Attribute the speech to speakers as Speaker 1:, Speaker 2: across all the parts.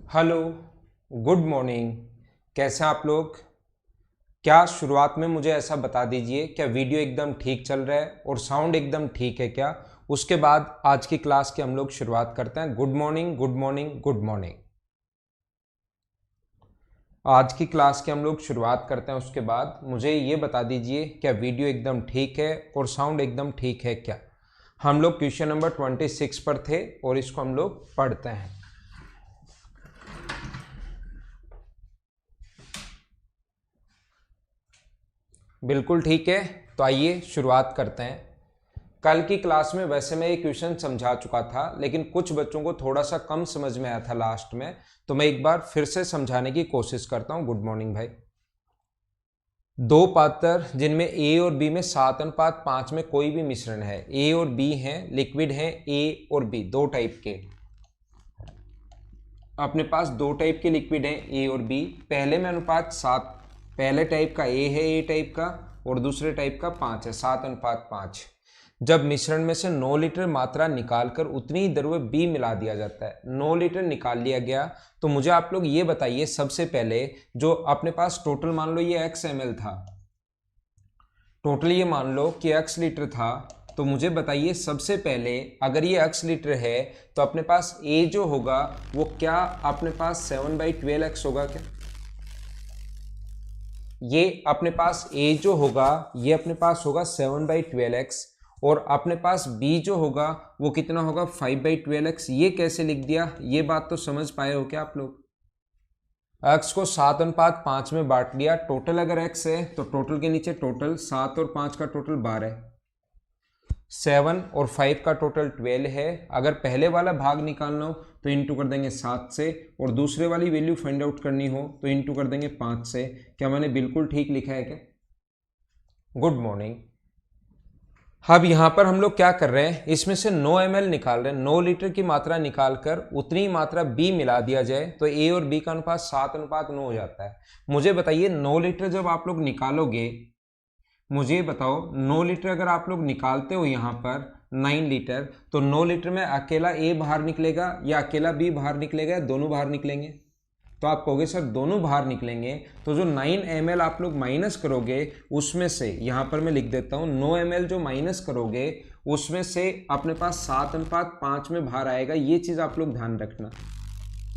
Speaker 1: Hello, good morning. कैसे हैं आप लोग? क्या शुरुआत में मुझे ऐसा बता दीजिए, क्या वीडियो एकदम ठीक चल रहा है और साउंड एकदम ठीक है क्या? उसके बाद आज की क्लास की हम लोग शुरुआत करते हैं। Good morning, good morning, good morning. आज की क्लास की हम लोग शुरुआत करते हैं। उसके बाद मुझे ये बता दीजिए, क्या वीडियो एकदम ठीक है और साउंड एकदम ठीक है क्या? हम लोग क्वेश्चन नंबर 26 पर थे और इसको हम लोग पढ़ते हैं। बिल्कुल ठीक है, तो आइए शुरुआत करते हैं। कल की क्लास में वैसे मैं ये क्वेश्चन समझा चुका था, लेकिन कुछ बच्चों को थोड़ा सा कम समझ में आया था लास्ट में, तो मैं एक बार फिर से समझाने की कोशिश करता हूँ। गुड मॉर्निंग भाई। दो पात्र जिनमें ए और बी में 7:5 में कोई भी मिश्रण है, ए और बी हैं, लिक्विड हैं ए और बी, दो टाइप के। अपने पास दो टाइप के लिक्विड हैं ए और बी। पहले में अनुपात 7, पहले टाइप का ए है, ए टाइप का, और दूसरे टाइप का 5 है, 7:5। जब मिश्रण में से 9 लीटर मात्रा निकालकर उतनी ही दर में बी मिला दिया जाता है। 9 लीटर निकाल लिया गया, तो मुझे आप लोग ये बताइए सबसे पहले, जो अपने पास टोटल मान लो ये x ml था, टोटल ये मान लो कि x लीटर था, तो मुझे बताइए सबसे पहले, अगर ये x लीटर है तो अपने पास a जो होगा वो क्या अपने पास 7/12x होगा क्या? ये अपने पास a जो होगा ये अपने पास होगा 7/12x, और अपने पास b जो होगा वो कितना होगा 5/12x। ये कैसे लिख दिया, ये बात तो समझ पाए हो क्या आप लोग? x को 7:5 में बांट लिया। टोटल अगर x है तो टोटल के नीचे टोटल, 7 और 5 का टोटल 12, 7 और 5 का टोटल 12 है। अगर पहले वाला भाग निकालना हो तो इंटू कर देंगे 7 से, और दूसरे वाली वैल्यू फाइंड आउट करनी हो तो इंटू कर देंगे 5 से। क्या मैंने बिल्कुल ठीक लिखा है क्या? Good morning. अब यहां पर हम लोग क्या कर रहे हैं, इसमें से 9 ml निकाल रहे हैं। 9 लीटर की मात्रा निकालकर उतनी ही मात्रा B मिला दिया जाए तो A और B का अनुपात 7:9 हो जाता है। मुझे बताइए 9 लीटर जब आप लोग निकालोगे, मुझे बताओ 9 लीटर अगर आप लोग निकालते हो यहाँ पर 9 लीटर, तो 9 लीटर में अकेला A बाहर निकलेगा या अकेला B बाहर निकलेगा या दोनों बाहर निकलेंगे? तो आप कहोगे सर दोनों बाहर निकलेंगे, तो जो 9 ml आप लोग माइनस करोगे उसमें से, यहाँ पर मैं लिख देता हूँ, 9 ml जो माइनस करोगे उसमें से अपने पास 7:5 में बाहर आएगा। ये चीज़ आप लोग ध्यान रखना।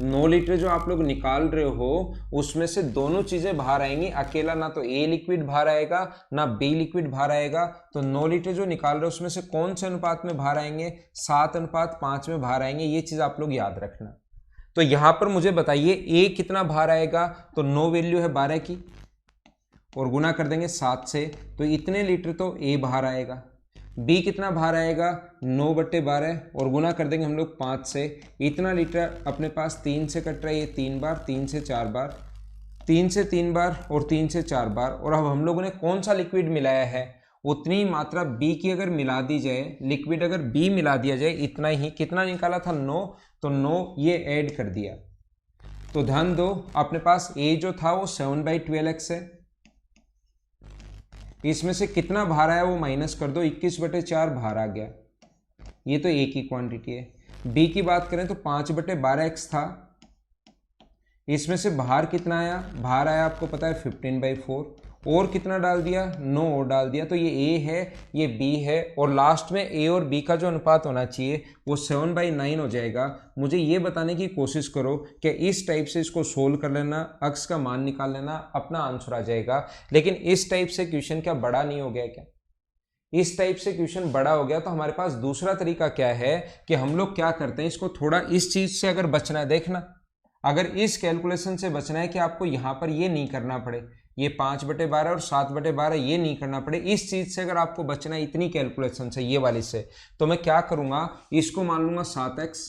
Speaker 1: 9 लीटर जो आप लोग निकाल रहे हो उसमें से दोनों चीजें बाहर आएंगी, अकेला ना तो ए लिक्विड बाहर आएगा ना बी लिक्विड बाहर आएगा। तो 9 लीटर जो निकाल रहे हो उसमें से कौन से अनुपात में बाहर आएंगे? 7:5 में बाहर आएंगे। ये चीज आप लोग याद रखना। तो यहां पर मुझे बताइए ए कितना बाहर आएगा, तो 9 वैल्यू है 12 की, और गुना कर देंगे 7 से, तो इतने लीटर तो ए बाहर आएगा। बी कितना बाहर आएगा? 9/12, और गुना कर देंगे हम लोग 5 से। इतना लीटर अपने पास 3 से कट रहा है, ये 3 बार, 3 से 4 बार, 3 से 3 बार और 3 से 4 बार। और अब हम लोगों ने कौन सा लिक्विड मिलाया है, उतनी मात्रा बी की अगर मिला दी जाए, लिक्विड अगर बी मिला दिया जाए, इतना ही, कितना निकाला था 9, तो 9 ये ऐड कर दिया। तो ध्यान दो, अपने पास ए जो था वो 7/12x है, इसमें से कितना बाहर आया वो माइनस कर दो, 21/4 बाहर आ गया। ये तो ए की क्वांटिटी है। बी की बात करें तो 5/12x था, इसमें से बाहर कितना आया? बाहर आया आपको पता है 15/4, और कितना डाल दिया? 9 और डाल दिया। तो ये ए है, ये बी है, और लास्ट में ए और बी का जो अनुपात होना चाहिए वो 7/9 हो जाएगा। मुझे ये बताने की कोशिश करो कि इस टाइप से इसको सोल्व कर लेना, अक्स का मान निकाल लेना, अपना आंसर आ जाएगा। लेकिन इस टाइप से क्वेश्चन क्या बड़ा नहीं हो गया क्या? इस टाइप से क्वेश्चन बड़ा हो गया तो हमारे पास दूसरा तरीका क्या है कि हम लोग क्या करते हैं, इसको थोड़ा इस चीज से अगर बचना है, देखना, अगर इस कैलकुलेशन से बचना है कि आपको यहां पर ये नहीं करना पड़े, ये 5/12 और 7/12 ये नहीं करना पड़े, इस चीज से अगर आपको बचना है, इतनी कैलकुलेशन से, ये वाली से, तो मैं क्या करूंगा, इसको मान लूंगा 7x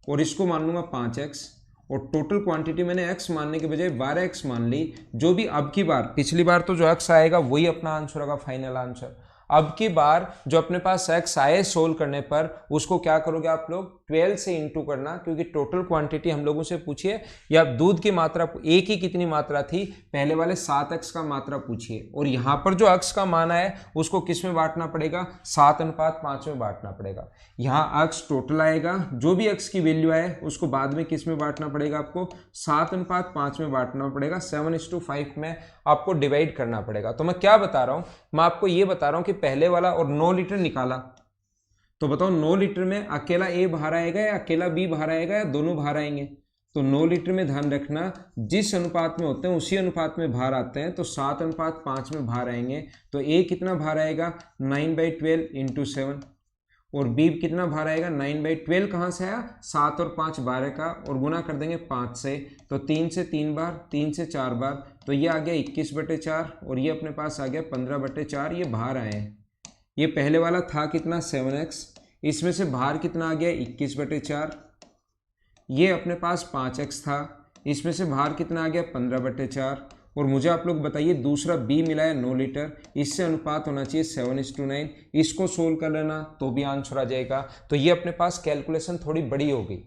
Speaker 1: और इसको मान लूंगा 5x, और टोटल क्वांटिटी मैंने x मानने के बजाय 12x मान ली। जो भी अब की बार, पिछली बार तो जो x आएगा वही अपना आंसर होगा, फाइनल आंसर। अब की बार जो अपने पास x आए सोल्व करने पर उसको क्या करोगे आप लोग 12 से इंटू करना, क्योंकि टोटल क्वांटिटी हम लोगों से पूछिए या दूध की मात्रा a की कितनी मात्रा थी, पहले वाले 7x का मात्रा पूछिए, और यहाँ पर जो x का मान है उसको किस में बांटना पड़ेगा, 7:5 में बांटना पड़ेगा। यहाँ x टोटल आएगा, जो भी x की वैल्यू आए उसको बाद में किस में बांटना पड़ेगा, आपको 7:5 में बांटना पड़ेगा, 7:5 में आपको डिवाइड करना पड़ेगा। तो मैं क्या बता रहा हूं, मैं आपको ये बता रहा हूं कि पहले वाला और 9 लीटर निकाला, तो बताओ 9 लीटर में अकेला A बाहर आएगा या अकेला B बाहर आएगा या दोनों बाहर आएंगे। तो 9 लीटर में ध्यान रखना जिस अनुपात में होते हैं उसी अनुपात में बाहर आते हैं, तो 7:5 में बाहर आएंगे। तो A कितना बाहर आएगा 9/12 इंटू 7, और B कितना बाहर आएगा 9/12 कहाँ से आया, 7 और 5 12 का, और गुना कर देंगे 5 से, तो 3 से 3 बार, 3 से 4 बार, तो ये आ गया 21/4, और ये अपने पास आ गया 15/4, ये बाहर आए हैं। ये पहले वाला था कितना 7x, इसमें से बाहर कितना आ गया 21/4, ये अपने पास 5x था, इसमें से बाहर कितना आ गया 15/4, और मुझे आप लोग बताइए दूसरा B मिला है 9 लीटर, इससे अनुपात होना चाहिए 7:9, इसको सोल्व कर लेना तो भी आंसर आ जाएगा। तो ये अपने पास कैलकुलेशन थोड़ी बड़ी हो गई।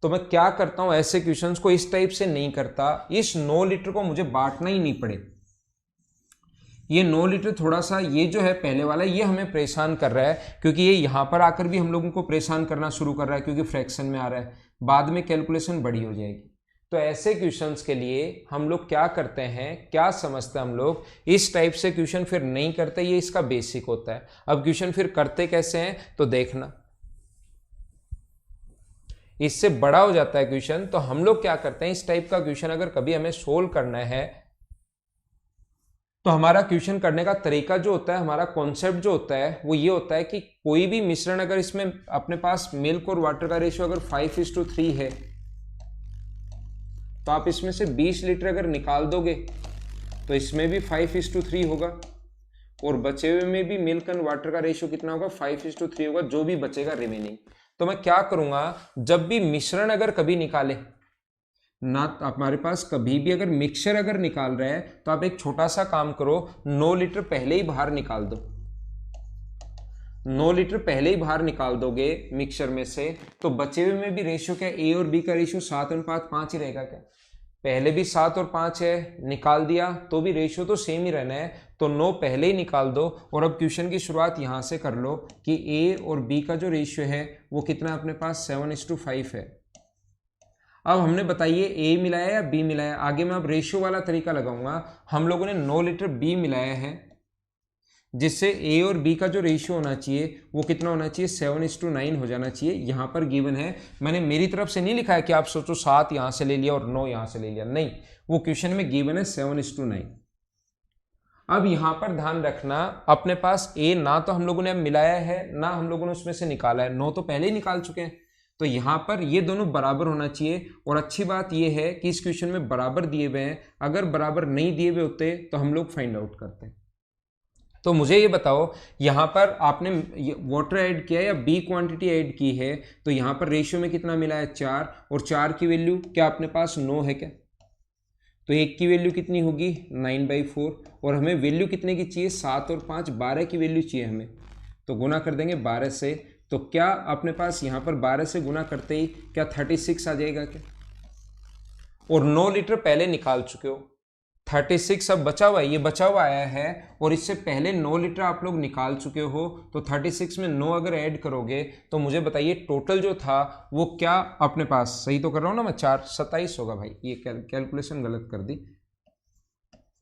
Speaker 1: तो मैं क्या करता हूं, ऐसे क्वेश्चंस को इस टाइप से नहीं करता, इस 9 लीटर को मुझे बांटना ही नहीं पड़े। ये 9 लीटर थोड़ा सा, ये जो है पहले वाला, ये हमें परेशान कर रहा है, क्योंकि ये यहाँ पर आकर भी हम लोगों को परेशान करना शुरू कर रहा है, क्योंकि फ्रैक्शन में आ रहा है, बाद में कैलकुलेशन बड़ी हो जाएगी। तो ऐसे क्वेश्चंस के लिए हम लोग क्या करते हैं, क्या समझते हैं हम लोग, इस टाइप से क्वेश्चन फिर नहीं करते, ये इसका बेसिक होता है। अब क्वेश्चन फिर करते कैसे हैं तो देखना, इससे बड़ा हो जाता है क्वेश्चन। तो हम लोग क्या करते हैं, इस टाइप का क्वेश्चन अगर कभी हमें सोल्व करना है तो हमारा क्वेश्चन करने का तरीका जो होता है, हमारा कॉन्सेप्ट जो होता है वो ये होता है कि कोई भी मिश्रण अगर इसमें अपने पास मिल्क और वाटर का रेशियो अगर 5:3 है, तो आप इसमें से 20 लीटर अगर निकाल दोगे तो इसमें भी 5:3 होगा, और बचे हुए में भी मिल्क एंड वाटर का रेशियो कितना होगा 5:3 होगा, जो भी बचेगा रिमेनिंग। तो मैं क्या करूंगा, जब भी मिश्रण अगर कभी निकाले ना, हमारे पास कभी भी अगर मिक्सचर अगर निकाल रहे हैं, तो आप एक छोटा सा काम करो, 9 लीटर पहले ही बाहर निकाल दो। 9 लीटर पहले ही बाहर निकाल दोगे मिक्सचर में से, तो बचे हुए में भी रेशियो क्या, ए और बी का रेशियो 7:5 ही रहेगा क्या, पहले भी 7 और 5 है, निकाल दिया तो भी रेशियो तो सेम ही रहना है, तो 9 पहले ही निकाल दो। और अब क्वेश्चन की शुरुआत यहां से कर लो कि ए और बी का जो रेशियो है वो कितना अपने पास 7:5 है। अब हमने बताइए ए मिलाया या बी मिलाया, आगे मैं अब रेशियो वाला तरीका लगाऊंगा। हम लोगों ने 9 लीटर बी मिलाया है, जिससे ए और बी का जो रेशियो होना चाहिए वो कितना होना चाहिए 7:9 हो जाना चाहिए। यहां पर गिवन है, मैंने मेरी तरफ से नहीं लिखा है कि आप सोचो 7 यहां से ले लिया और 9 यहां से ले लिया, नहीं, वो क्वेश्चन में गिवन है 7:9। अब यहां पर ध्यान रखना, अपने पास ए ना तो हम लोगों ने मिलाया है ना हम लोगों ने उसमें से निकाला है, 9 तो पहले ही निकाल चुके हैं, तो यहां पर ये दोनों बराबर होना चाहिए। और अच्छी बात ये है कि इस क्वेश्चन में बराबर दिए हुए हैं, अगर बराबर नहीं दिए हुए होते तो हम लोग फाइंड आउट करते हैं। तो मुझे ये बताओ, यहाँ पर आपने वाटर ऐड किया या बी क्वांटिटी ऐड की है, तो यहाँ पर रेशियो में कितना मिला है 4, और 4 की वैल्यू क्या अपने पास 9 है क्या, तो 1 की वैल्यू कितनी होगी 9/4, और हमें वैल्यू कितने की चाहिए 7 और 5 12 की वैल्यू चाहिए हमें, तो गुना कर देंगे 12 से। तो क्या अपने पास यहाँ पर 12 से गुना करते ही क्या 36 आ जाएगा क्या, और 9 लीटर पहले निकाल चुके हो, 36 अब बचा हुआ है, ये बचा हुआ आया है, और इससे पहले 9 लीटर आप लोग निकाल चुके हो, तो 36 में 9 अगर ऐड करोगे तो मुझे बताइए टोटल जो था वो क्या अपने पास, सही तो कर रहा हूँ ना मैं, 4 27 होगा भाई, ये कैलकुलेशन गलत कर दी,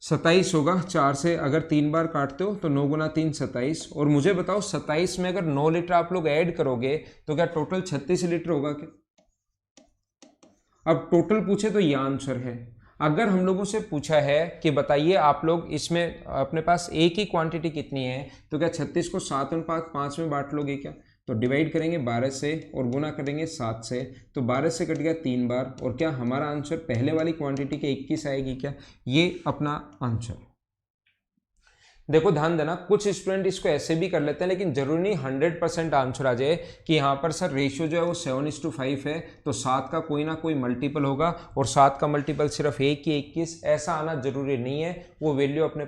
Speaker 1: 27 होगा। 4 से अगर 3 बार काटते हो तो 9 गुना 3 27, और मुझे बताओ 27 में अगर 9 लीटर आप लोग ऐड करोगे तो क्या टोटल 36 लीटर होगा क्या। अब टोटल पूछे तो ये आंसर है। अगर हम लोगों से पूछा है कि बताइए आप लोग इसमें अपने पास ए की क्वांटिटी कितनी है, तो क्या 36 को 7:5 में बांट लोगे क्या, तो डिवाइड करेंगे 12 से और गुना करेंगे 7 से, तो 12 से कट गया 3 बार, और क्या हमारा आंसर पहले वाली क्वांटिटी के 21 आएगी क्या, ये अपना आंसर। देखो ध्यान देना, कुछ स्टूडेंट इसको ऐसे भी कर लेते हैं, लेकिन जरूरी नहीं 100% आंसर आ जाए कि यहाँ पर सर रेशियो जो है वो 7:5 है, तो 7 का कोई ना कोई मल्टीपल होगा और 7 का मल्टीपल सिर्फ 1 ही 21, ऐसा आना जरूरी नहीं है। वो वैल्यू अपने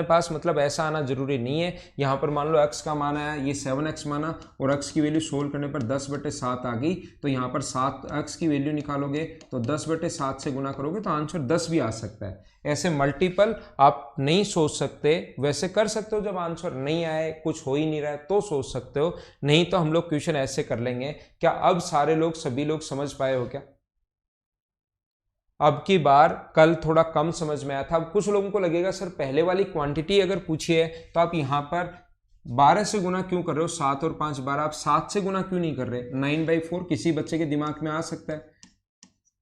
Speaker 1: पास मतलब ऐसा आना जरूरी नहीं है। यहाँ पर मान लो x का मान आया, ये 7x माना और x की वैल्यू सोल्व करने पर 10/7 आ गई, तो यहाँ पर 7x की वैल्यू निकालोगे तो 10/7 से गुना करोगे तो आंसर 10 भी आ सकता है। ऐसे मल्टीपल आप नहीं सोच सकते, वैसे कर सकते हो जब आंसर नहीं आए, कुछ हो ही नहीं रहा है तो सोच सकते हो, नहीं तो हम लोग क्वेश्चन ऐसे कर लेंगे। क्या अब सभी लोग समझ पाए हो क्या? अब की बार कल थोड़ा कम समझ में आया था। अब कुछ लोगों को लगेगा सर पहले वाली क्वांटिटी अगर पूछी है तो आप यहाँ पर 12 से गुना क्यों कर रहे हो, 7 और 5 12, आप 7 से गुना क्यों नहीं कर रहे? 9/4 किसी बच्चे के दिमाग में आ सकता है,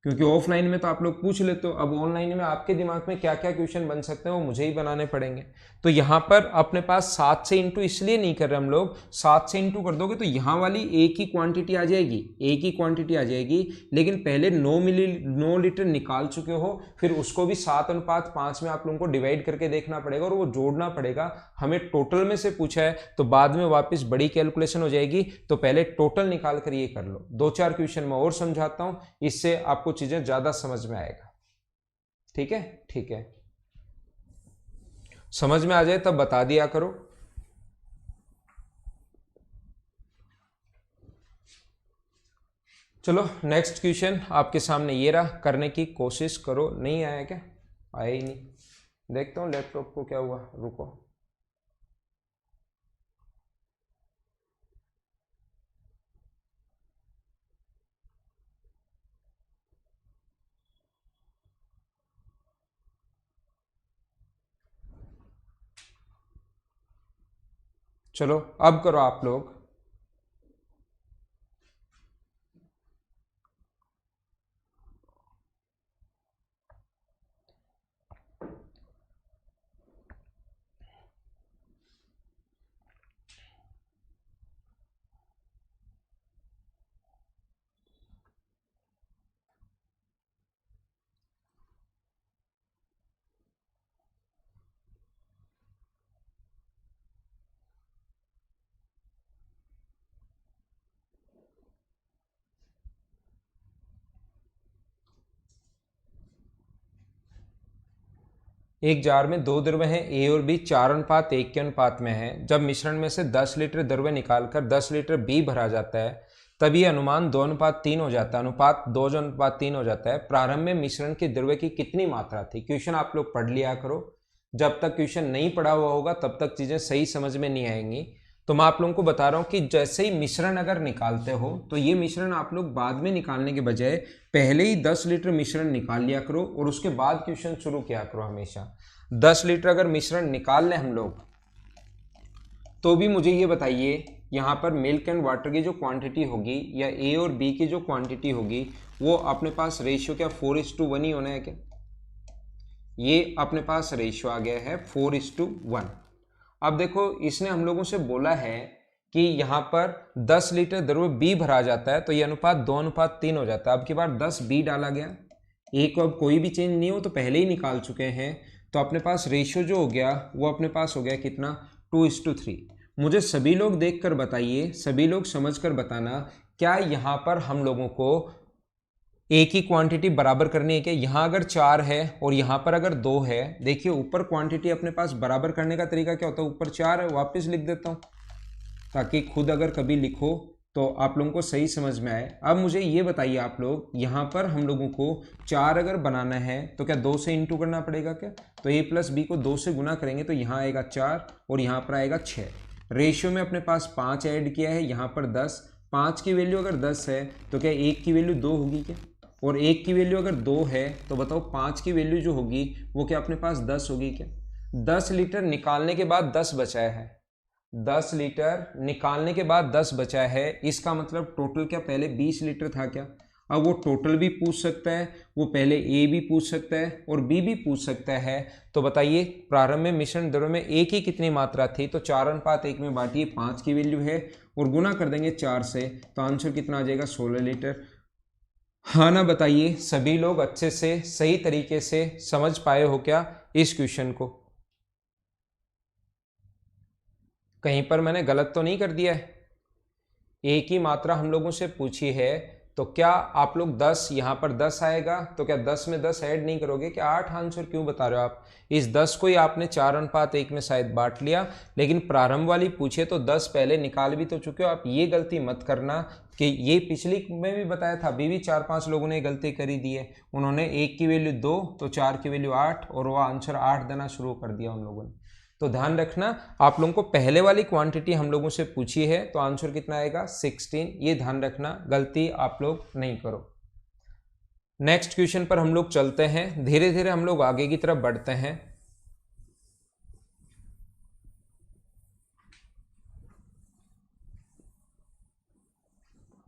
Speaker 1: क्योंकि ऑफलाइन में तो आप लोग पूछ लेते हो, अब ऑनलाइन में आपके दिमाग में क्या क्या क्वेश्चन बन सकते हैं वो मुझे ही बनाने पड़ेंगे। तो यहाँ पर अपने पास 7 से इंटू इसलिए नहीं कर रहे हम लोग, 7 से इंटू कर दोगे तो यहाँ वाली एक ही क्वांटिटी आ जाएगी, एक ही क्वांटिटी आ जाएगी, लेकिन पहले 9 लीटर निकाल चुके हो, फिर उसको भी 7:5 में आप लोगों को डिवाइड करके देखना पड़ेगा और वो जोड़ना पड़ेगा। हमें टोटल में से पूछा है तो बाद में वापस बड़ी कैलकुलेशन हो जाएगी, तो पहले टोटल निकाल कर ये कर लो। 2-4 क्वेश्चन मैं और समझाता हूँ, इससे आपको चीजें ज्यादा समझ में आएगा। ठीक है, ठीक है, समझ में आ जाए तब बता दिया करो। चलो नेक्स्ट क्वेश्चन आपके सामने ये रहा, करने की कोशिश करो। नहीं आया क्या? आया ही नहीं, देखता हूं लैपटॉप को क्या हुआ, रुको। चलो अब करो आप लोग। एक जार में 2 द्रव्य हैं ए और बी, 4:1 के अनुपात में है। जब मिश्रण में से 10 लीटर द्रव्य निकालकर 10 लीटर बी भरा जाता है तब ये अनुमान 2:3 हो जाता है, अनुपात 2:3 हो जाता है। प्रारंभ में मिश्रण के द्रव्य की कितनी मात्रा थी? क्वेश्चन आप लोग पढ़ लिया करो, जब तक क्वेश्चन नहीं पढ़ा हुआ होगा तब तक चीजें सही समझ में नहीं आएंगी। तो मैं आप लोगों को बता रहा हूं कि जैसे ही मिश्रण अगर निकालते हो तो ये मिश्रण आप लोग बाद में निकालने के बजाय पहले ही 10 लीटर मिश्रण निकाल लिया करो और उसके बाद क्वेश्चन शुरू किया करो। हमेशा 10 लीटर अगर मिश्रण निकाल लें हम लोग तो भी मुझे ये बताइए यहाँ पर मिल्क एंड वाटर की जो क्वांटिटी होगी या ए और बी की जो क्वांटिटी होगी वो अपने पास रेशियो क्या 4:1 ही होना है क्या? ये अपने पास रेशियो आ गया है 4:1। अब देखो इसने हम लोगों से बोला है कि यहाँ पर 10 लीटर द्रव्य बी भरा जाता है तो ये अनुपात 2:3 हो जाता है। अब की बार 10 बी डाला गया, ए को अब कोई भी चेंज नहीं हो तो पहले ही निकाल चुके हैं, तो अपने पास रेशियो जो हो गया वो अपने पास हो गया कितना? 2:3। मुझे सभी लोग देख कर बताइए, सभी लोग समझ कर बताना, क्या यहाँ पर हम लोगों को एक ही क्वांटिटी बराबर करनी है क्या? यहाँ अगर 4 है और यहाँ पर अगर 2 है, देखिए ऊपर क्वांटिटी अपने पास बराबर करने का तरीका क्या होता है? ऊपर 4 है, वापस लिख देता हूँ ताकि खुद अगर कभी लिखो तो आप लोगों को सही समझ में आए। अब मुझे ये बताइए आप लोग, यहाँ पर हम लोगों को 4 अगर बनाना है तो क्या 2 से इंटू करना पड़ेगा क्या? तो a प्लस बी को 2 से गुना करेंगे तो यहाँ आएगा 4 और यहाँ पर आएगा 6। रेशियो में अपने पास 5 ऐड किया है, यहाँ पर 10। 5 की वैल्यू अगर 10 है तो क्या 1 की वैल्यू 2 होगी क्या? और 1 की वैल्यू अगर 2 है तो बताओ 5 की वैल्यू जो होगी वो क्या अपने पास 10 होगी क्या? 10 लीटर निकालने के बाद 10 बचाया है, 10 लीटर निकालने के बाद 10 बचा है, इसका मतलब टोटल क्या पहले 20 लीटर था क्या? अब वो टोटल भी पूछ सकता है, वो पहले ए भी पूछ सकता है और बी भी पूछ सकता है। तो बताइए प्रारंभ में मिश्रण द्रव्य में एक ही कितनी मात्रा थी? तो 4:1 में बांटिए, 5 की वैल्यू है और गुना कर देंगे 4 से, तो आंसर कितना आ जाएगा? 16 लीटर। हाँ ना बताइए, सभी लोग अच्छे से सही तरीके से समझ पाए हो क्या इस क्वेश्चन को? कहीं पर मैंने गलत तो नहीं कर दिया है? ए की मात्रा हम लोगों से पूछी है, तो क्या आप लोग 10 यहाँ पर 10 आएगा, तो क्या 10 में 10 ऐड नहीं करोगे? क्या 8 आंसर क्यों बता रहे हो आप? इस 10 को ही आपने 4:1 में शायद बांट लिया, लेकिन प्रारंभ वाली पूछे तो 10 पहले निकाल भी तो चुके हो आप। ये गलती मत करना कि ये पिछली में भी बताया था, अभी भी 4-5 लोगों ने गलती करी दी है। उन्होंने 1 की वैल्यू 2 तो 4 की वैल्यू 8 और वो आंसर 8 देना शुरू कर दिया उन लोगों ने। तो ध्यान रखना, आप लोगों को पहले वाली क्वांटिटी हम लोगों से पूछी है तो आंसर कितना आएगा? 16। ये ध्यान रखना, गलती आप लोग नहीं करो। नेक्स्ट क्वेश्चन पर हम लोग चलते हैं, धीरे धीरे हम लोग आगे की तरफ बढ़ते हैं।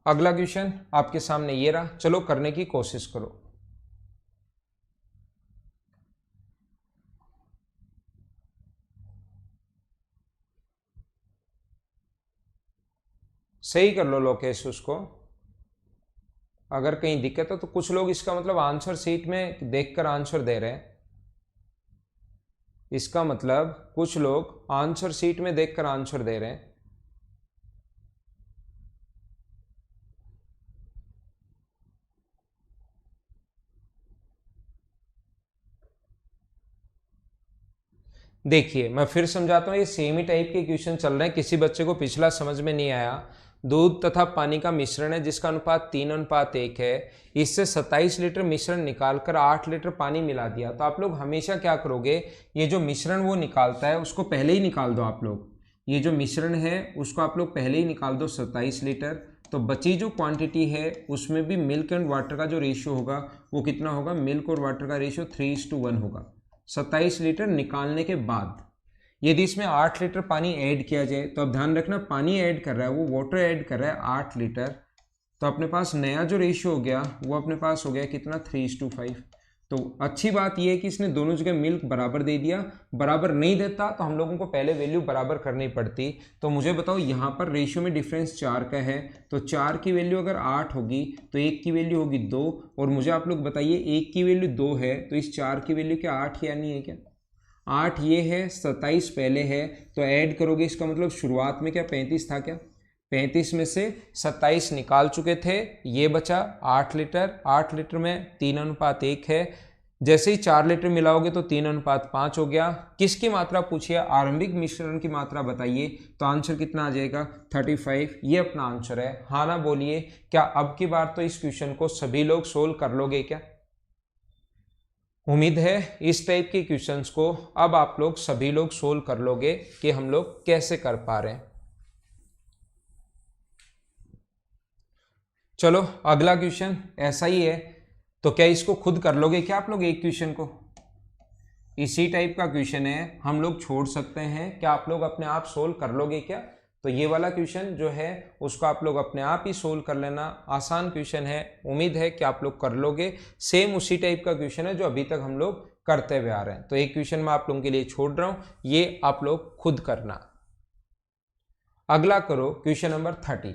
Speaker 1: अगला क्वेश्चन आपके सामने ये रहा, चलो करने की कोशिश करो। सही कर लो लोकेश उसको, अगर कहीं दिक्कत है तो। कुछ लोग इसका मतलब आंसर शीट में देखकर आंसर दे रहे हैं, इसका मतलब कुछ लोग आंसर शीट में देखकर आंसर दे रहे हैं। देखिए मैं फिर समझाता हूँ, ये सेम ही टाइप के क्वेश्चन चल रहे हैं। किसी बच्चे को पिछला समझ में नहीं आया, दूध तथा पानी का मिश्रण है जिसका अनुपात 3:1 है, इससे 27 लीटर मिश्रण निकालकर 8 लीटर पानी मिला दिया। तो आप लोग हमेशा क्या करोगे, ये जो मिश्रण वो निकालता है उसको पहले ही निकाल दो आप लोग। ये जो मिश्रण है उसको आप लोग पहले ही निकाल दो 27 लीटर। तो बची जो क्वांटिटी है उसमें भी मिल्क एंड वाटर का जो रेशियो होगा वो कितना होगा? मिल्क और वाटर का रेशियो 3:1 होगा 27 लीटर निकालने के बाद। यदि इसमें 8 लीटर पानी ऐड किया जाए, तो अब ध्यान रखना पानी ऐड कर रहा है, वो वाटर ऐड कर रहा है 8 लीटर, तो अपने पास नया जो रेशियो हो गया वो अपने पास हो गया कितना? 3:5। तो अच्छी बात यह है कि इसने दोनों जगह मिल्क बराबर दे दिया। बराबर नहीं देता तो हम लोगों को पहले वैल्यू बराबर करनी पड़ती। तो मुझे बताओ, यहाँ पर रेशियो में डिफरेंस 4 का है, तो 4 की वैल्यू अगर 8 होगी तो 1 की वैल्यू होगी 2। और मुझे आप लोग बताइए 1 की वैल्यू 2 है तो इस 4 की वैल्यू क्या 8 या नहीं है? क्या 8 ये है, 27 पहले है, तो ऐड करोगे इसका मतलब शुरुआत में क्या 35 था? क्या 35 में से 27 निकाल चुके थे, ये बचा 8 लीटर। 8 लीटर में 3:1 है, जैसे ही 4 लीटर मिलाओगे तो 3:5 हो गया। किसकी मात्रा पूछिए? आरंभिक मिश्रण की मात्रा बताइए, तो आंसर कितना आ जाएगा? 35। ये अपना आंसर है। हाँ ना बोलिए। क्या अब की बार तो इस क्वेश्चन को सभी लोग सोल्व कर लोगे क्या? उम्मीद है इस टाइप के क्वेश्चंस को अब आप लोग सभी लोग सोल्व कर लोगे कि हम लोग कैसे कर पा रहे हैं। चलो अगला क्वेश्चन ऐसा ही है, तो क्या इसको खुद कर लोगे क्या आप लोग? एक क्वेश्चन को, इसी टाइप का क्वेश्चन है, हम लोग छोड़ सकते हैं, क्या आप लोग अपने आप सोल्व कर लोगे क्या? तो ये वाला क्वेश्चन जो है उसको आप लोग अपने आप ही सोल्व कर लेना, आसान क्वेश्चन है। उम्मीद है कि आप लोग कर लोगे। सेम उसी टाइप का क्वेश्चन है जो अभी तक हम लोग करते हुए आ रहे हैं। तो एक क्वेश्चन मैं आप लोगों के लिए छोड़ रहा हूं, ये आप लोग खुद करना। अगला करो क्वेश्चन नंबर 30।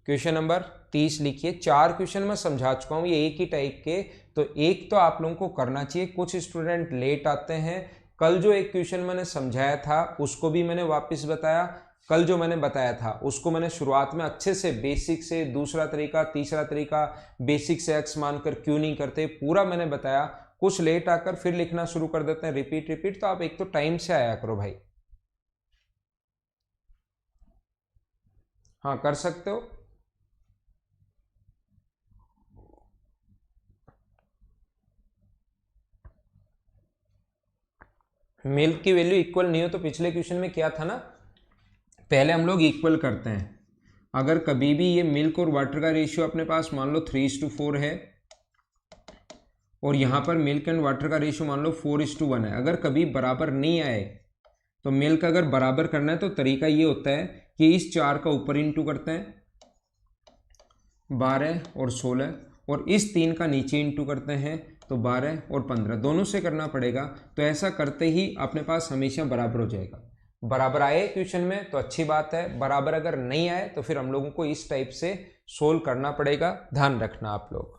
Speaker 1: क्वेश्चन नंबर 30 लिखिए। 4 क्वेश्चन मैं समझा चुका हूं, ये एक ही टाइप के, तो एक तो आप लोगों को करना चाहिए। कुछ स्टूडेंट लेट आते हैं, कल जो एक क्वेश्चन मैंने समझाया था उसको भी मैंने वापस बताया। कल जो मैंने बताया था उसको मैंने शुरुआत में अच्छे से बेसिक से, दूसरा तरीका, तीसरा तरीका, बेसिक से एक्स मानकर क्यों नहीं करते, पूरा मैंने बताया। कुछ लेट आकर फिर लिखना शुरू कर देते हैं रिपीट रिपीट, तो आप एक तो टाइम से आया करो भाई। हाँ कर सकते हो। मिल्क की वैल्यू इक्वल नहीं हो तो पिछले क्वेश्चन में क्या था ना, पहले हम लोग इक्वल करते हैं। अगर कभी भी ये मिल्क और वाटर का रेशियो अपने पास मान लो 3:4 है, और यहाँ पर मिल्क एंड वाटर का रेशियो मान लो 4:1 है, अगर कभी बराबर नहीं आए तो मिल्क अगर बराबर करना है तो तरीका ये होता है कि इस 4 का ऊपर इंटू करते हैं 12 और 16, और इस 3 का नीचे इंटू करते हैं तो 12 और 15, दोनों से करना पड़ेगा। तो ऐसा करते ही अपने पास हमेशा बराबर हो जाएगा। बराबर आए क्वेश्चन में तो अच्छी बात है, बराबर अगर नहीं आए तो फिर हम लोगों को इस टाइप से सोल्व करना पड़ेगा, ध्यान रखना आप लोग।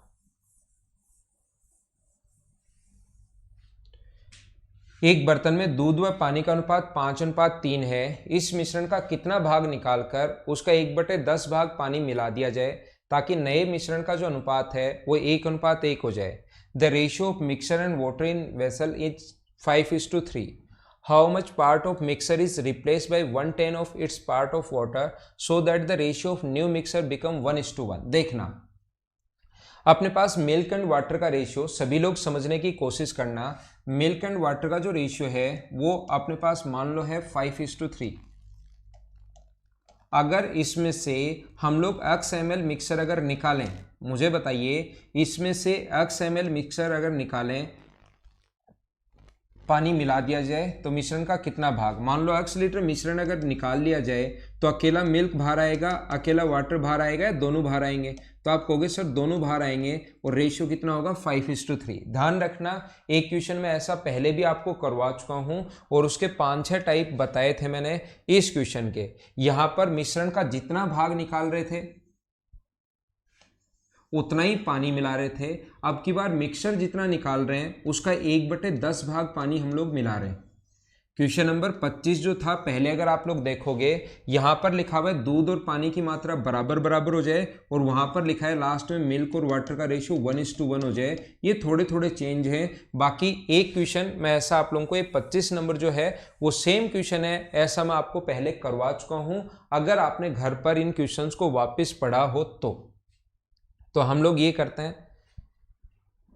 Speaker 1: एक बर्तन में दूध व पानी का अनुपात 5:3 है। इस मिश्रण का कितना भाग निकालकर उसका 1/10 भाग पानी मिला दिया जाए ताकि नए मिश्रण का जो अनुपात है वो 1:1 हो जाए। The ratio of mixer and water in vessel is 5:3। How much part of mixer is replace by 1/10 of its part of water so that the ratio of new mixer become 1:1। देखना, अपने पास मिल्क एंड वाटर का ratio सभी लोग समझने की कोशिश करना। Milk and water का जो रेशियो है वो अपने पास मान लो है 5:3। अगर इसमें से हम लोग x ml मिक्सर अगर निकालें, मुझे बताइए इसमें से x ml मिक्सर अगर निकालें, पानी मिला दिया जाए तो मिश्रण का कितना भाग, मान लो x लीटर मिश्रण अगर निकाल लिया जाए तो अकेला मिल्क बाहर आएगा, अकेला वाटर बाहर आएगा या दोनों बाहर आएंगे? तो आप कहोगे सर दोनों बाहर आएंगे और रेशियो कितना होगा 5:3। ध्यान रखना, एक क्वेश्चन में ऐसा पहले भी आपको करवा चुका हूं और उसके 5-6 टाइप बताए थे मैंने इस क्वेश्चन के। यहां पर मिश्रण का जितना भाग निकाल रहे थे उतना ही पानी मिला रहे थे। अब की बार मिक्सर जितना निकाल रहे हैं उसका 1/10 भाग पानी हम लोग मिला रहे हैं। क्वेश्चन नंबर 25 जो था पहले अगर आप लोग देखोगे यहां पर लिखा हुआ है दूध और पानी की मात्रा बराबर बराबर हो जाए और वहां पर लिखा है लास्ट में मिल्क और वाटर का रेशियो 1:1 हो जाए। ये थोड़े थोड़े चेंज हैं। बाकी एक क्वेश्चन मैं ऐसा आप लोगों को ये 25 नंबर जो है वो सेम क्वेश्चन है, ऐसा मैं आपको पहले करवा चुका हूं। अगर आपने घर पर इन क्वेश्चंस को वापस पढ़ा हो तो हम लोग ये करते हैं,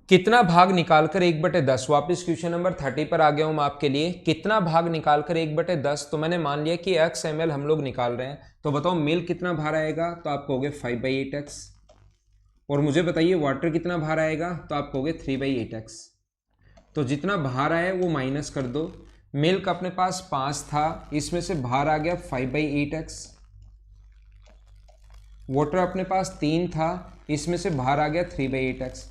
Speaker 1: कितना भाग निकालकर 1/10। वापिस क्वेश्चन नंबर 30 पर आ गया हूं मैं आपके लिए। कितना भाग निकालकर 1/10, तो मैंने मान लिया कि x ml हम लोग निकाल रहे हैं, तो बताओ मिल्क कितना भार आएगा, तो आप कहोगे 5/8x। और मुझे बताइए वाटर कितना भार आएगा, तो आप कहोगे 3/8x। तो जितना भार आया वो माइनस कर दो। मिल्क अपने पास 5 था, इसमें से भार आ गया 5/8x। वाटर अपने पास 3 था, इसमें से भार आ गया 3/8x।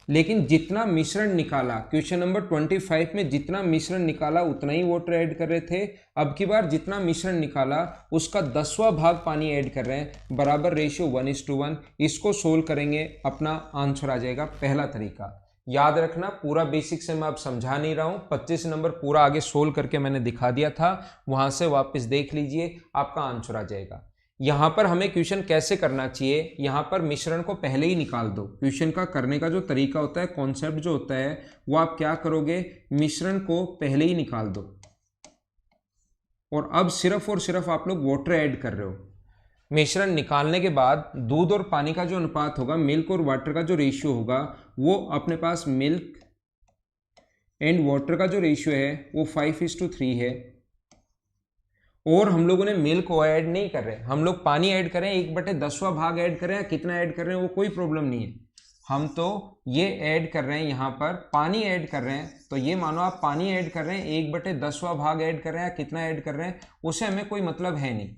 Speaker 1: लेकिन जितना मिश्रण निकाला क्वेश्चन नंबर 25 में जितना मिश्रण निकाला उतना ही वाटर ऐड कर रहे थे। अब की बार जितना मिश्रण निकाला उसका 10वां भाग पानी ऐड कर रहे हैं, बराबर रेशियो 1:1। इसको सोल्व करेंगे, अपना आंसर आ जाएगा। पहला तरीका याद रखना, पूरा बेसिक से मैं अब समझा नहीं रहा हूं, 25 नंबर पूरा आगे सोल्व करके मैंने दिखा दिया था, वहां से वापस देख लीजिए, आपका आंसर आ जाएगा। यहां पर हमें क्वेश्चन कैसे करना चाहिए, यहां पर मिश्रण को पहले ही निकाल दो। क्वेश्चन का करने का जो तरीका होता है, कॉन्सेप्ट जो होता है, वो आप क्या करोगे, मिश्रण को पहले ही निकाल दो और अब सिर्फ और सिर्फ आप लोग वाटर ऐड कर रहे हो। मिश्रण निकालने के बाद दूध और पानी का जो अनुपात होगा, मिल्क और वाटर का जो रेशियो होगा, वो अपने पास मिल्क एंड वाटर का जो रेशियो है वो 5:3 है। और हम लोगों ने मिल्क को ऐड नहीं कर रहे, हम लोग पानी ऐड करें, 1/10वां भाग ऐड करें या कितना ऐड कर रहे हैं वो कोई प्रॉब्लम नहीं है। हम तो ये ऐड कर रहे हैं, यहाँ पर पानी ऐड कर रहे हैं, तो ये मानो आप पानी ऐड कर रहे हैं, 1/10वां भाग ऐड कर रहे हैं या कितना ऐड कर रहे हैं उसे हमें कोई मतलब है नहीं।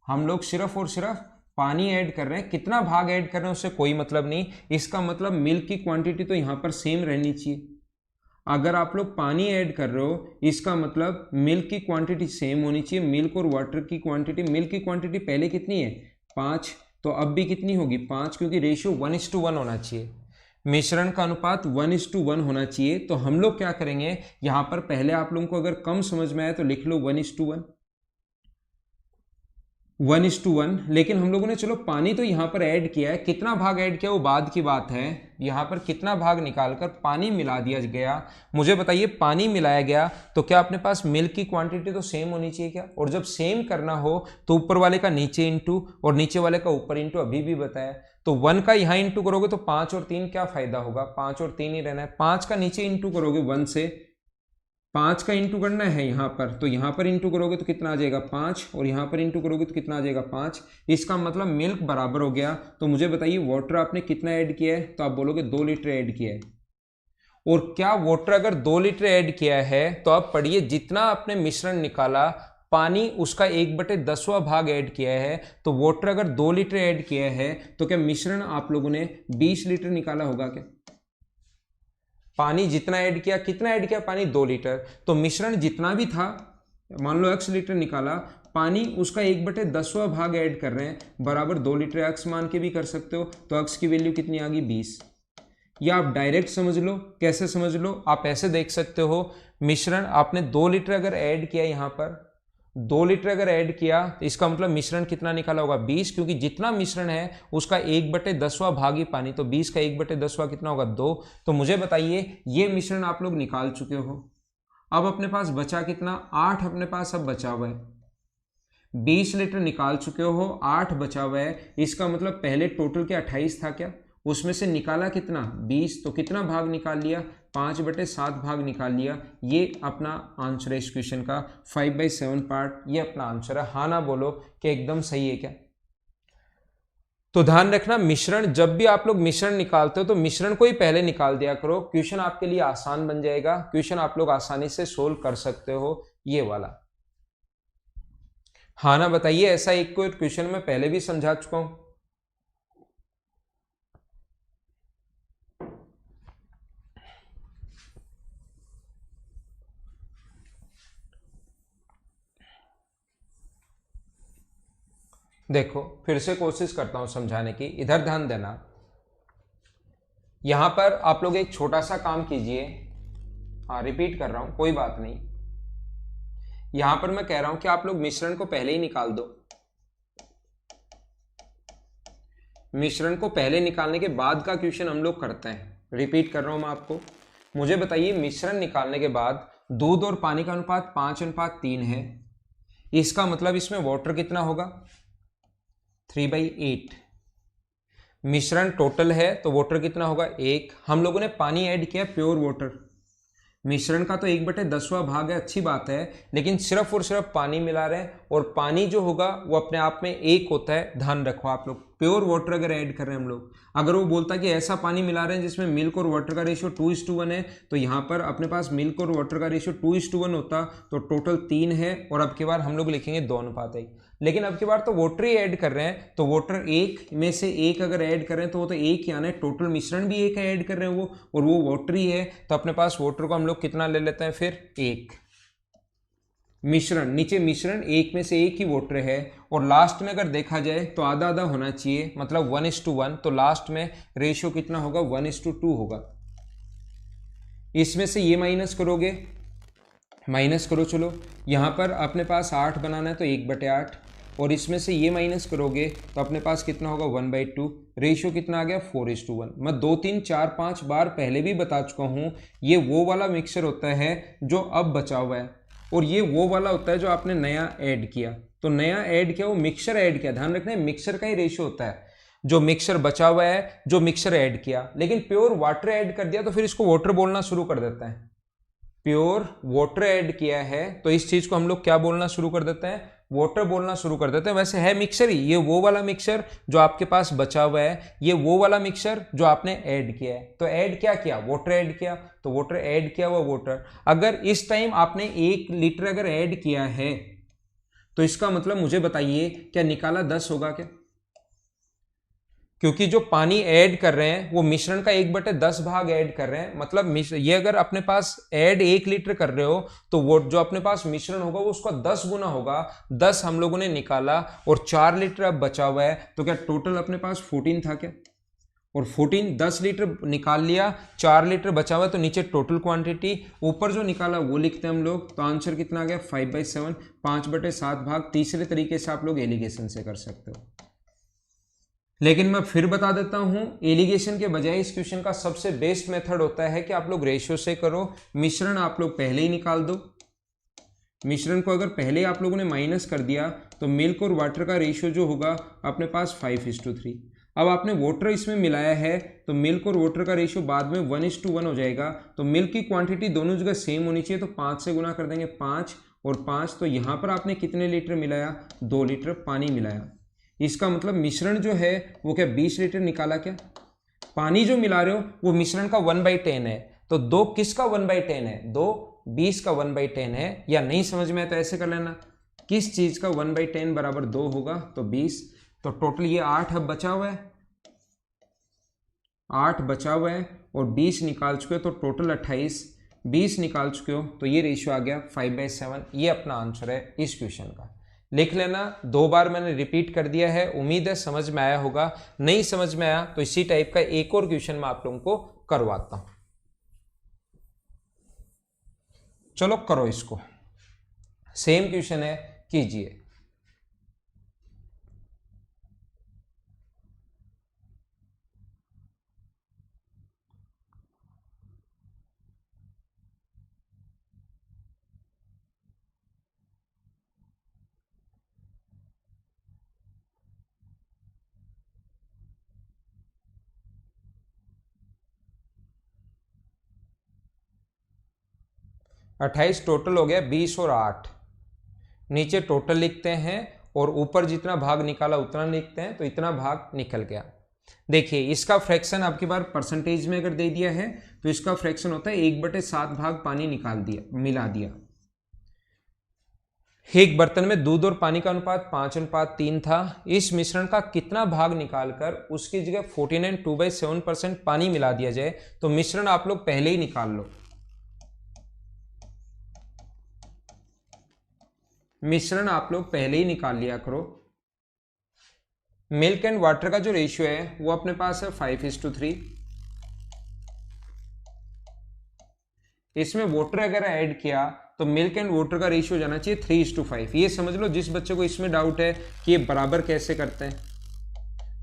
Speaker 1: हम लोग सिर्फ और सिर्फ पानी ऐड कर रहे हैं, कितना भाग ऐड कर रहे हैं उससे कोई मतलब नहीं। इसका मतलब मिल्क की क्वांटिटी तो यहाँ पर सेम रहनी चाहिए। अगर आप लोग पानी ऐड कर रहे हो इसका मतलब मिल्क की क्वांटिटी सेम होनी चाहिए। मिल्क और वाटर की क्वांटिटी, मिल्क की क्वांटिटी पहले कितनी है 5, तो अब भी कितनी होगी 5, क्योंकि रेशियो 1:1 होना चाहिए। मिश्रण का अनुपात 1:1 होना चाहिए। तो हम लोग क्या करेंगे, यहां पर पहले आप लोगों को अगर कम समझ में आए तो लिख लो 1:1, लेकिन हम लोगों ने चलो पानी तो यहाँ पर ऐड किया है, कितना भाग ऐड किया वो बाद की बात है। यहाँ पर कितना भाग निकालकर पानी मिला दिया गया, मुझे बताइए पानी मिलाया गया तो क्या अपने पास मिल्क की क्वांटिटी तो सेम होनी चाहिए क्या? और जब सेम करना हो तो ऊपर वाले का नीचे इंटू और नीचे वाले का ऊपर इंटू, अभी भी बताया। तो 1 का यहाँ इंटू करोगे तो 5 और 3 क्या फायदा होगा, 5 और 3 ही रहना है। 5 का नीचे इंटू करोगे 1 से, 5 का इंटू करना है यहाँ पर, तो यहाँ पर इंटू करोगे तो कितना आ जाएगा 5 और यहाँ पर इंटू करोगे तो कितना आ जाएगा 5। इसका मतलब मिल्क बराबर हो गया। तो मुझे बताइए वाटर आपने कितना ऐड किया है, तो आप बोलोगे 2 लीटर ऐड किया है। और क्या वाटर अगर 2 लीटर ऐड किया है तो आप पढ़िए, जितना आपने मिश्रण निकाला पानी उसका 1/10वां भाग ऐड किया है, तो वाटर अगर 2 लीटर ऐड किया है तो क्या मिश्रण आप लोगों ने 20 लीटर निकाला होगा क्या? पानी जितना ऐड किया, कितना ऐड किया पानी 2 लीटर, तो मिश्रण जितना भी था, मान लो x लीटर निकाला, पानी उसका 1/10वां भाग ऐड कर रहे हैं, बराबर 2 लीटर। x मान के भी कर सकते हो, तो x की वैल्यू कितनी आ गई 20। या आप डायरेक्ट समझ लो। कैसे समझ लो, आप ऐसे देख सकते हो, मिश्रण आपने 2 लीटर अगर ऐड किया, यहाँ पर 2 लीटर अगर ऐड किया तो इसका मतलब मिश्रण कितना निकाला होगा 20, क्योंकि जितना मिश्रण है उसका 1/10वां भाग ही पानी, तो 20 का 1/10वां कितना होगा 2। तो मुझे बताइए ये मिश्रण आप लोग निकाल चुके हो। अब अपने पास बचा कितना, 8 अपने पास अब बचा हुआ है। 20 लीटर निकाल चुके हो, 8 बचा हुआ है, इसका मतलब पहले टोटल क्या 28 था क्या, उसमें से निकाला कितना 20, तो कितना भाग निकाल लिया 5/7 भाग निकाल लिया। ये अपना आंसर है इस क्वेश्चन का, 5/7 पार्ट ये अपना आंसर है। हाँ ना बोलो कि एकदम सही है क्या। तो ध्यान रखना, मिश्रण जब भी आप लोग मिश्रण निकालते हो तो मिश्रण को ही पहले निकाल दिया करो, क्वेश्चन आपके लिए आसान बन जाएगा, क्वेश्चन आप लोग आसानी से सोल्व कर सकते हो ये वाला। हाँ ना बताइए, ऐसा एक कोई क्वेश्चन में पहले भी समझा चुका हूं। देखो फिर से कोशिश करता हूं समझाने की, इधर ध्यान देना। यहां पर आप लोग एक छोटा सा काम कीजिए, हाँ रिपीट कर रहा हूं कोई बात नहीं। यहां पर मैं कह रहा हूं कि आप लोग मिश्रण को पहले ही निकाल दो, मिश्रण को पहले निकालने के बाद का क्वेश्चन हम लोग करते हैं। रिपीट कर रहा हूं मैं आपको, मुझे बताइए मिश्रण निकालने के बाद दूध और पानी का अनुपात 5:3 है, इसका मतलब इसमें वाटर कितना होगा 3/8। मिश्रण टोटल है तो वाटर कितना होगा 1, हम लोगों ने पानी ऐड किया प्योर वाटर, मिश्रण का तो 1/10वां भाग है, अच्छी बात है, लेकिन सिर्फ और सिर्फ पानी मिला रहे हैं, और पानी जो होगा वो अपने आप में 1 होता है, ध्यान रखो आप लोग। प्योर वाटर अगर ऐड कर रहे हैं हम लोग, अगर वो बोलता कि ऐसा पानी मिला रहे हैं जिसमें मिल्क और वाटर का रेशियो 2:1 है, तो यहाँ पर अपने पास मिल्क और वाटर का रेशियो 2:1 होता, तो टोटल 3 है, और अब की बार हम लोग लिखेंगे 2:1। लेकिन अब की बार तो वाटर ही ऐड कर रहे हैं, तो वाटर 1 में से 1 अगर ऐड कर रहे हैं तो वो तो 1 ही आना है, टोटल मिश्रण भी 1 ऐड कर रहे हैं वो, और वो वाटर ही है, तो अपने पास वाटर को हम लोग कितना ले लेते हैं फिर 1। मिश्रण नीचे मिश्रण 1 में से 1 ही वाटर है, और लास्ट में अगर देखा जाए तो आधा आधा होना चाहिए, मतलब 1:1, तो लास्ट में रेशियो कितना होगा 1:2 होगा। इसमें से ये माइनस करोगे, माइनस करो, चलो यहाँ पर अपने पास 8 बनाना है तो 1/8, और इसमें से ये माइनस करोगे तो अपने पास कितना होगा 1/2, रेशियो कितना आ गया 4:1। मैं 2 3 4 5 बार पहले भी बता चुका हूँ, ये वो वाला मिक्सचर होता है जो अब बचा हुआ है, और ये वो वाला होता है जो आपने नया ऐड किया। तो नया ऐड किया वो मिक्सचर ऐड किया, ध्यान रखना है मिक्सचर का ही रेशियो होता है, जो मिक्सचर बचा हुआ है जो मिक्सचर ऐड किया, लेकिन प्योर वाटर ऐड कर दिया तो फिर इसको वाटर बोलना शुरू कर देता है। प्योर वाटर ऐड किया है तो इस चीज को हम लोग क्या बोलना शुरू कर देते हैं, वाटर बोलना शुरू कर देते हैं। वैसे है मिक्सचर ही, ये वो वाला मिक्सचर जो आपके पास बचा हुआ है, ये वो वाला मिक्सचर जो आपने ऐड किया है। तो ऐड क्या किया, वाटर ऐड किया, तो वाटर ऐड किया हुआ वाटर, अगर इस टाइम आपने 1 लीटर अगर ऐड किया है तो इसका मतलब मुझे बताइए क्या निकाला 10 होगा क्या, क्योंकि जो पानी ऐड कर रहे हैं वो मिश्रण का 1/10 भाग ऐड कर रहे हैं, मतलब ये अगर अपने पास ऐड 1 लीटर कर रहे हो तो वो जो अपने पास मिश्रण होगा वो उसका 10 गुना होगा। 10 हम लोगों ने निकाला और 4 लीटर अब बचा हुआ है, तो क्या टोटल अपने पास 14 था क्या, और 14 10 लीटर निकाल लिया, 4 लीटर बचा हुआ है, तो नीचे टोटल क्वांटिटी, ऊपर जो निकाला वो लिखते हैं हम लोग, तो आंसर कितना आ गया 5/7, 5/7 भाग। तीसरे तरीके से आप लोग एलिगेशन से कर सकते हो, लेकिन मैं फिर बता देता हूं एलिगेशन के बजाय इस क्वेश्चन का सबसे बेस्ट मेथड होता है कि आप लोग रेशियो से करो। मिश्रण आप लोग पहले ही निकाल दो, मिश्रण को अगर पहले आप लोगों ने माइनस कर दिया तो मिल्क और वाटर का रेशियो जो होगा अपने पास 5:3। अब आपने वाटर इसमें मिलाया है तो मिल्क और वाटर का रेशियो बाद में 1:1 हो जाएगा, तो मिल्क की क्वांटिटी दोनों जगह सेम होनी चाहिए, तो 5 से गुना कर देंगे, 5 और 5, तो यहाँ पर आपने कितने लीटर मिलाया 2 लीटर पानी मिलाया। इसका मतलब मिश्रण जो है वो क्या 20 लीटर निकाला क्या, पानी जो मिला रहे हो वो मिश्रण का 1/10 है, तो 2 किसका 1/10 है, 2 20 का 1/10 है, या नहीं समझ में है तो ऐसे कर लेना, किस चीज का 1/10 बराबर 2 होगा, तो 20, तो टोटल ये 8 अब बचा हुआ है, 8 बचा हुआ है, और 20 निकाल चुके हो तो टोटल 28, 20 निकाल चुके हो तो ये रेशियो आ गया 5/7। ये अपना आंसर है इस क्वेश्चन का, लिख लेना। 2 बार मैंने रिपीट कर दिया है, उम्मीद है समझ में आया होगा, नहीं समझ में आया तो इसी टाइप का एक और क्वेश्चन मैं आप लोगों को करवाता हूं। चलो करो इसको, सेम क्वेश्चन है, कीजिए। अट्ठाईस टोटल हो गया, 20 और 8, नीचे टोटल लिखते हैं और ऊपर जितना भाग निकाला उतना लिखते हैं, तो इतना भाग निकल गया। देखिए इसका फ्रैक्शन आपकी बार परसेंटेज में अगर दे दिया है तो इसका फ्रैक्शन होता है 1/7 भाग पानी निकाल दिया, मिला दिया। एक बर्तन में दूध और पानी का अनुपात 5:3 था। इस मिश्रण का कितना भाग निकालकर उसकी जगह 49 2/7% पानी मिला दिया जाए, तो मिश्रण आप लोग पहले ही निकाल लो। मिश्रण आप लोग पहले ही निकाल लिया करो। मिल्क एंड वाटर का जो रेशियो है वो अपने पास है 5:3। इसमें वाटर अगर ऐड किया तो मिल्क एंड वाटर का रेशियो जाना चाहिए 3:5। ये समझ लो, जिस बच्चे को इसमें डाउट है कि ये बराबर कैसे करते हैं,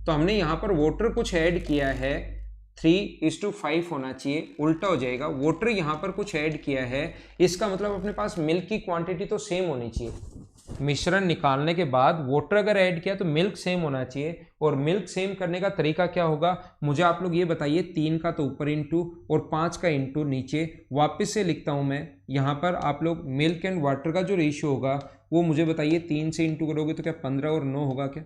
Speaker 1: तो हमने यहां पर वाटर कुछ ऐड किया है, 3:5 होना चाहिए, उल्टा हो जाएगा। वाटर यहां पर कुछ ऐड किया है, इसका मतलब अपने पास मिल्क की क्वांटिटी तो सेम होनी चाहिए। मिश्रण निकालने के बाद वाटर अगर ऐड किया तो मिल्क सेम होना चाहिए, और मिल्क सेम करने का तरीका क्या होगा मुझे आप लोग ये बताइए। 3 का तो ऊपर इंटू और 5 का इंटू नीचे। वापस से लिखता हूं मैं, यहां पर आप लोग मिल्क एंड वाटर का जो रेशियो होगा वो मुझे बताइए। 3 से इंटू करोगे तो क्या 15 और 9 होगा क्या?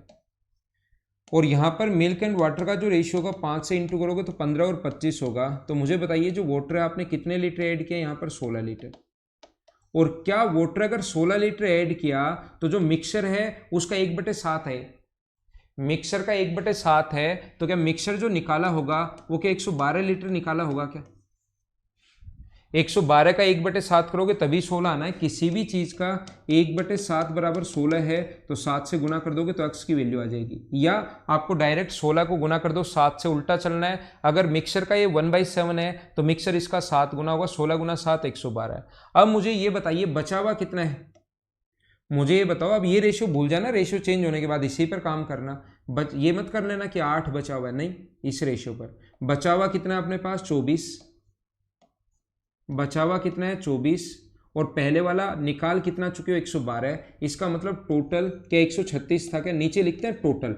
Speaker 1: और यहाँ पर मिल्क एंड वाटर का जो रेशियो होगा 5 से इंटू करोगे तो 15 और 25 होगा। तो मुझे बताइए जो वाटर है आपने कितने लीटर ऐड किया? यहाँ पर 16 लीटर। और क्या वाटर अगर 16 लीटर ऐड किया तो जो मिक्सर है उसका 1/7 है। मिक्सर का 1/7 है, तो क्या मिक्सर जो निकाला होगा वो क्या 112 लीटर निकाला होगा क्या? 112 का 1/7 करोगे तभी 16 आना है। किसी भी चीज का 1/7 बराबर 16 है तो 7 से गुना कर दोगे तो x की वैल्यू आ जाएगी। या आपको डायरेक्ट 16 को गुना कर दो, 7 से उल्टा चलना है। अगर मिक्सर का ये 1/7 है तो मिक्सर इसका 7 गुना होगा। 16 गुना 7 112 है। अब मुझे ये बताइए बचा हुआ कितना है, मुझे ये बताओ। अब ये रेशियो भूल जाना, रेशियो चेंज होने के बाद इसी पर काम करना। ये मत कर लेना कि 8 बचा हुआ है, नहीं, इस रेशियो पर बचा हुआ कितना है अपने पास 24। बचा हुआ कितना है 24, और पहले वाला निकाल कितना चुके हो 112 है। इसका मतलब टोटल क्या 136 था क्या? नीचे लिखते हैं टोटल।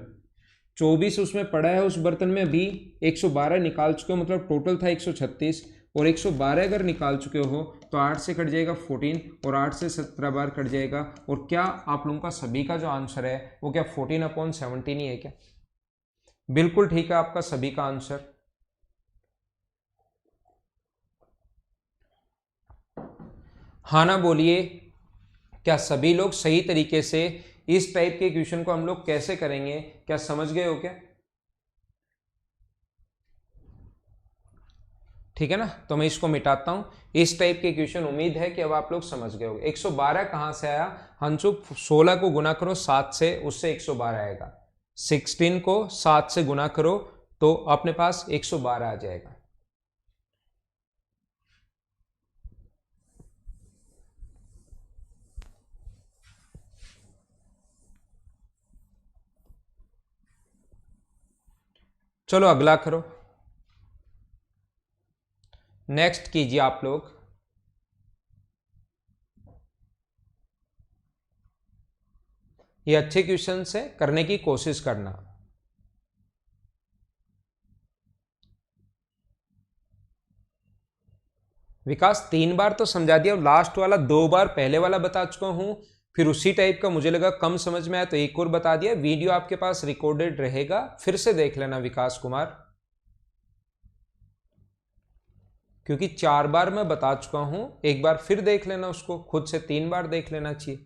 Speaker 1: 24 उसमें पड़ा है उस बर्तन में, अभी 112 निकाल चुके हो, मतलब टोटल था 136। और 112 अगर निकाल चुके हो तो 8 से कट जाएगा 14, और 8 से 17 बार कट जाएगा। और क्या आप लोगों का सभी का जो आंसर है वो क्या 14/17 ही है क्या? बिल्कुल ठीक है आपका सभी का आंसर। हाँ ना बोलिए, क्या सभी लोग सही तरीके से इस टाइप के क्वेश्चन को हम लोग कैसे करेंगे, क्या समझ गए हो क्या? ठीक है ना, तो मैं इसको मिटाता हूं। इस टाइप के क्वेश्चन उम्मीद है कि अब आप लोग समझ गए होंगे। 112 कहां से आया हंसू? 16 को गुना करो 7 से, उससे 112 आएगा। 16 को 7 से गुना करो तो अपने पास 112 आ जाएगा। चलो अगला करो, नेक्स्ट कीजिए आप लोग। ये अच्छे क्वेश्चन से करने की कोशिश करना। विकास 3 बार तो समझा दिया, लास्ट वाला 2 बार पहले वाला बता चुका हूं, फिर उसी टाइप का मुझे लगा कम समझ में आया तो एक और बता दिया। वीडियो आपके पास रिकॉर्डेड रहेगा, फिर से देख लेना विकास कुमार, क्योंकि 4 बार मैं बता चुका हूं, एक बार फिर देख लेना उसको, खुद से 3 बार देख लेना चाहिए।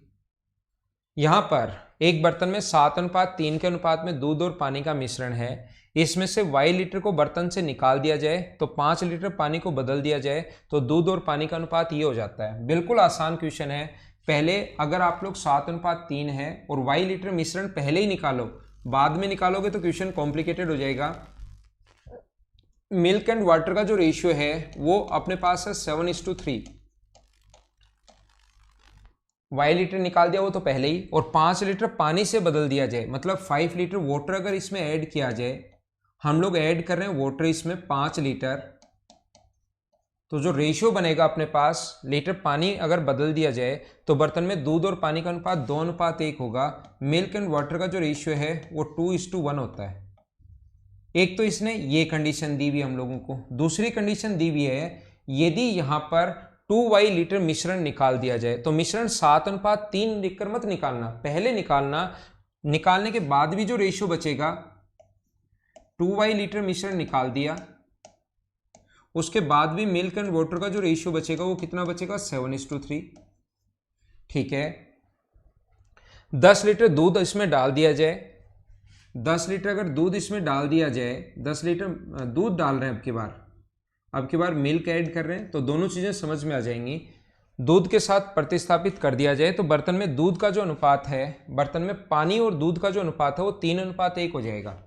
Speaker 1: यहां पर एक बर्तन में 7:3 के अनुपात में दूध और पानी का मिश्रण है। इसमें से y लीटर को बर्तन से निकाल दिया जाए तो 5 लीटर पानी को बदल दिया जाए तो दूध और पानी का अनुपात ये हो जाता है। बिल्कुल आसान क्वेश्चन है। पहले अगर आप लोग 7:3 है और y लीटर मिश्रण पहले ही निकालो, बाद में निकालोगे तो क्वेश्चन कॉम्प्लिकेटेड हो जाएगा। मिल्क एंड वाटर का जो रेशियो है वो अपने पास है 7:3। वाई लीटर निकाल दिया वो तो पहले ही, और 5 लीटर पानी से बदल दिया जाए, मतलब 5 लीटर वाटर अगर इसमें ऐड किया जाए, हम लोग ऐड कर रहे हैं वाटर इसमें 5 लीटर, तो जो रेशियो बनेगा अपने पास, लीटर पानी अगर बदल दिया जाए तो बर्तन में दूध और पानी का अनुपात 2:1 होगा। मिल्क एंड वाटर का जो रेशियो है वो 2:1 होता है। एक तो इसने ये कंडीशन दी हुई हम लोगों को। दूसरी कंडीशन दी हुई है, यदि यहां पर 2 लीटर मिश्रण निकाल दिया जाए, तो मिश्रण 7:3 लिखकर मत निकालना, पहले निकालना, निकालने के बाद भी जो रेशियो बचेगा, 2 लीटर मिश्रण निकाल दिया, उसके बाद भी मिल्क एंड वाटर का जो रेशियो बचेगा वो कितना बचेगा, 7:3। ठीक है, 10 लीटर दूध इसमें डाल दिया जाए, 10 लीटर अगर दूध इसमें डाल दिया जाए, 10 लीटर दूध डाल रहे हैं, अब की बार मिल्क ऐड कर रहे हैं, तो दोनों चीज़ें समझ में आ जाएंगी। दूध के साथ प्रतिस्थापित कर दिया जाए तो बर्तन में दूध का जो अनुपात है, बर्तन में पानी और दूध का जो अनुपात है वो 3:1 हो जाएगा।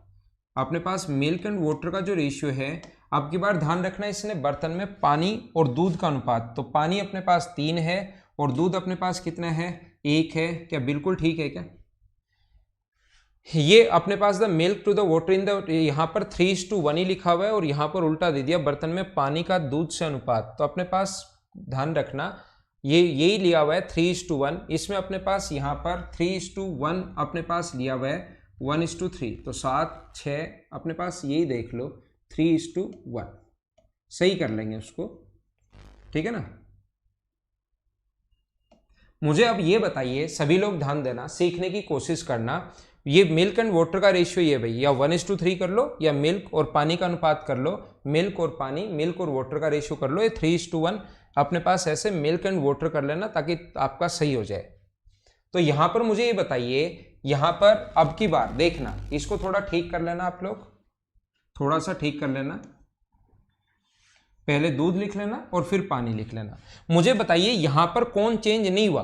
Speaker 1: अपने पास मिल्क एंड वाटर का जो रेशियो है, अब की बार ध्यान रखना इसने बर्तन में पानी और दूध का अनुपात, तो पानी अपने पास 3 है और दूध अपने पास कितना है, 1 है। क्या बिल्कुल ठीक है क्या? ये अपने पास the milk to the water in the, यहाँ पर 3:1 ही लिखा हुआ है और यहाँ पर उल्टा दे दिया बर्तन में पानी का दूध से अनुपात। तो अपने पास ध्यान रखना ये यही लिया हुआ है 3:1, इसमें अपने पास यहाँ पर 3:1 अपने पास लिया हुआ है 1:3, तो 7 6 अपने पास यही देख लो 3:1, सही कर लेंगे उसको। ठीक है ना? मुझे अब ये बताइए, सभी लोग ध्यान देना, सीखने की कोशिश करना, ये मिल्क एंड वाटर का रेशियो ये भाई, या 1:3 कर लो या मिल्क और पानी का अनुपात कर लो, मिल्क और पानी, मिल्क और वाटर का रेशियो कर लो, ये 3:1 अपने पास ऐसे मिल्क एंड वाटर कर लेना ताकि आपका सही हो जाए। तो यहां पर मुझे ये बताइए, यहां पर अब की बार देखना, इसको थोड़ा ठीक कर लेना, आप लोग थोड़ा सा ठीक कर लेना, पहले दूध लिख लेना और फिर पानी लिख लेना। मुझे बताइए यहां पर कौन चेंज नहीं हुआ,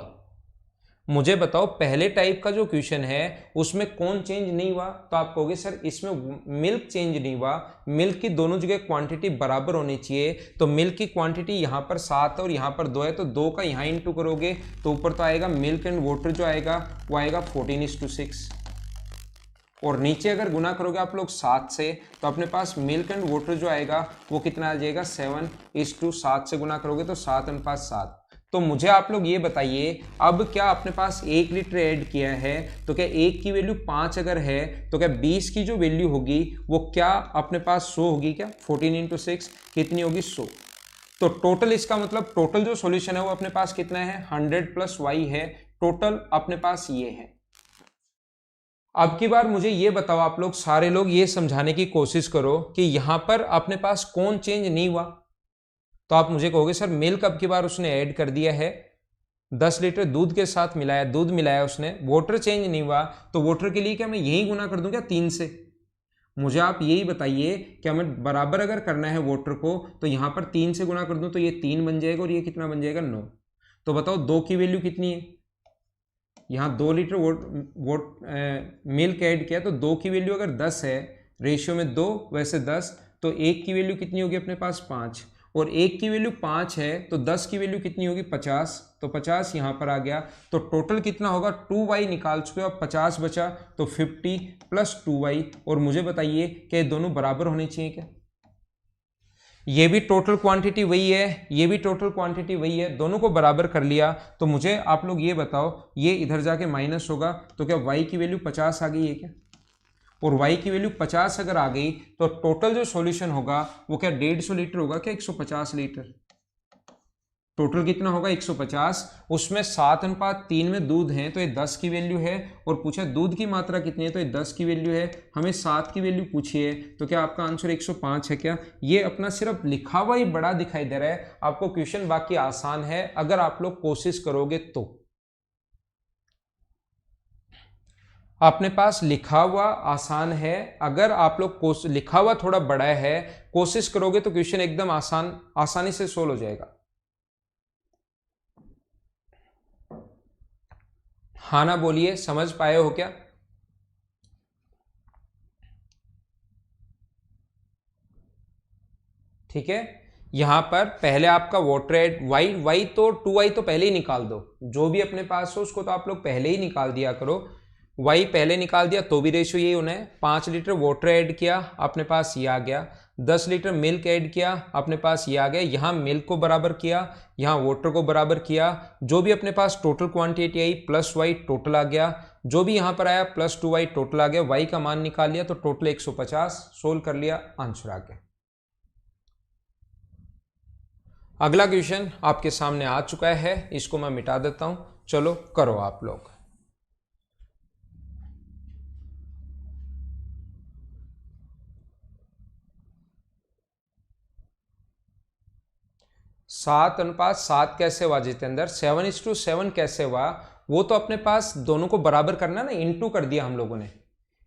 Speaker 1: मुझे बताओ पहले टाइप का जो क्वेश्चन है उसमें कौन चेंज नहीं हुआ? तो आप कहोगे सर इसमें मिल्क चेंज नहीं हुआ, मिल्क की दोनों जगह क्वांटिटी बराबर होनी चाहिए, तो मिल्क की क्वांटिटी यहाँ पर 7 है और यहाँ पर 2 है, तो 2 का यहाँ इंटू करोगे तो ऊपर तो आएगा मिल्क एंड वाटर जो आएगा वो आएगा 14:6, और नीचे अगर गुना करोगे आप लोग 7 से तो अपने पास मिल्क एंड वाटर जो आएगा वो कितना आ जाएगा 7:7 से गुना करोगे तो 7:7। तो मुझे आप लोग ये बताइए, अब क्या अपने पास 1 लीटर ऐड किया है, तो क्या 1 की वैल्यू 5 अगर है तो क्या 20 की जो वैल्यू होगी वो क्या अपने पास 100 होगी क्या? 14:6 कितनी होगी? 100। तो टोटल इसका मतलब टोटल जो सॉल्यूशन है वो अपने पास कितना है? 100 + y है, टोटल अपने पास ये है। अब की बार मुझे ये बताओ, आप लोग सारे लोग ये समझाने की कोशिश करो कि यहां पर अपने पास कौन चेंज नहीं हुआ। तो आप मुझे कहोगे सर मिल्क अब की बार उसने ऐड कर दिया है, 10 लीटर दूध के साथ मिलाया, दूध मिलाया उसने, वाटर चेंज नहीं हुआ, तो वाटर के लिए क्या मैं यही गुना कर दूं क्या 3 से? मुझे आप यही बताइए, क्या मैं बराबर अगर करना है वाटर को तो यहां पर 3 से गुना कर दूं तो ये 3 बन जाएगा और ये कितना बन जाएगा? 9। तो बताओ 2 की वैल्यू कितनी है? यहाँ 2 लीटर मिल्क ऐड किया तो 2 की वैल्यू अगर 10 है, रेशियो में 2 वैसे 10, तो 1 की वैल्यू कितनी होगी अपने पास? 5, और 1 की वैल्यू 5 है तो 10 की वैल्यू कितनी होगी? 50, तो 50 यहाँ पर आ गया। तो टोटल कितना होगा? 2y निकाल चुके हो, अब 50 बचा, तो 50 + 2y। और मुझे बताइए क्या ये दोनों बराबर होने चाहिए क्या? ये भी टोटल क्वांटिटी वही है, ये भी टोटल क्वांटिटी वही है, दोनों को बराबर कर लिया। तो मुझे आप लोग ये बताओ, ये इधर जाके माइनस होगा तो क्या y की वैल्यू 50 आ गई है क्या? और y की वैल्यु 50 अगर आ गई तो टोटल जो सॉल्यूशन होगा वो क्या 150 लीटर होगा क्या 150 लीटर? टोटल कितना होगा? 150, उसमें 7:3 में दूध है तो ये 10 की वैल्यू है, और पूछा दूध की मात्रा कितनी है तो ये 10 की वैल्यू है, हमें 7 की वैल्यू पूछी है, तो क्या आपका आंसर 105 है क्या? ये अपना सिर्फ लिखा हुआ ही बड़ा दिखाई दे रहा है आपको, क्वेश्चन बाकी आसान है अगर आप लोग कोशिश करोगे तो। अपने पास लिखा हुआ आसान है, अगर आप लोग लिखा हुआ थोड़ा बड़ा है, कोशिश करोगे तो क्वेश्चन एकदम आसानी से सोल्व हो जाएगा। हाँ ना बोलिए, समझ पाए हो क्या? ठीक है। यहाँ पर पहले आपका वाटर एड वाई तो 2y तो पहले ही निकाल दो, जो भी अपने पास हो उसको तो आप लोग पहले ही निकाल दिया करो। y पहले निकाल दिया तो भी रेशियो यही होना है। 5 लीटर वाटर ऐड किया अपने पास ये आ गया, 10 लीटर मिल्क ऐड किया अपने पास ये आ गया। यहाँ मिल्क को बराबर किया, यहाँ वाटर को बराबर किया, जो भी अपने पास टोटल क्वांटिटी आई प्लस y टोटल आ गया, जो भी यहाँ पर आया प्लस 2y टोटल आ गया। y का मान निकाल लिया तो टोटल 150, सोल्व कर लिया, आंसर आ गया। अगला क्वेश्चन आपके सामने आ चुका है, इसको मैं मिटा देता हूं, चलो करो आप लोग। सात अनुपात सात कैसे हुआ जितेंद्र? 7:7 कैसे हुआ? वो तो अपने पास दोनों को बराबर करना ना, इनटू कर दिया हम लोगों ने।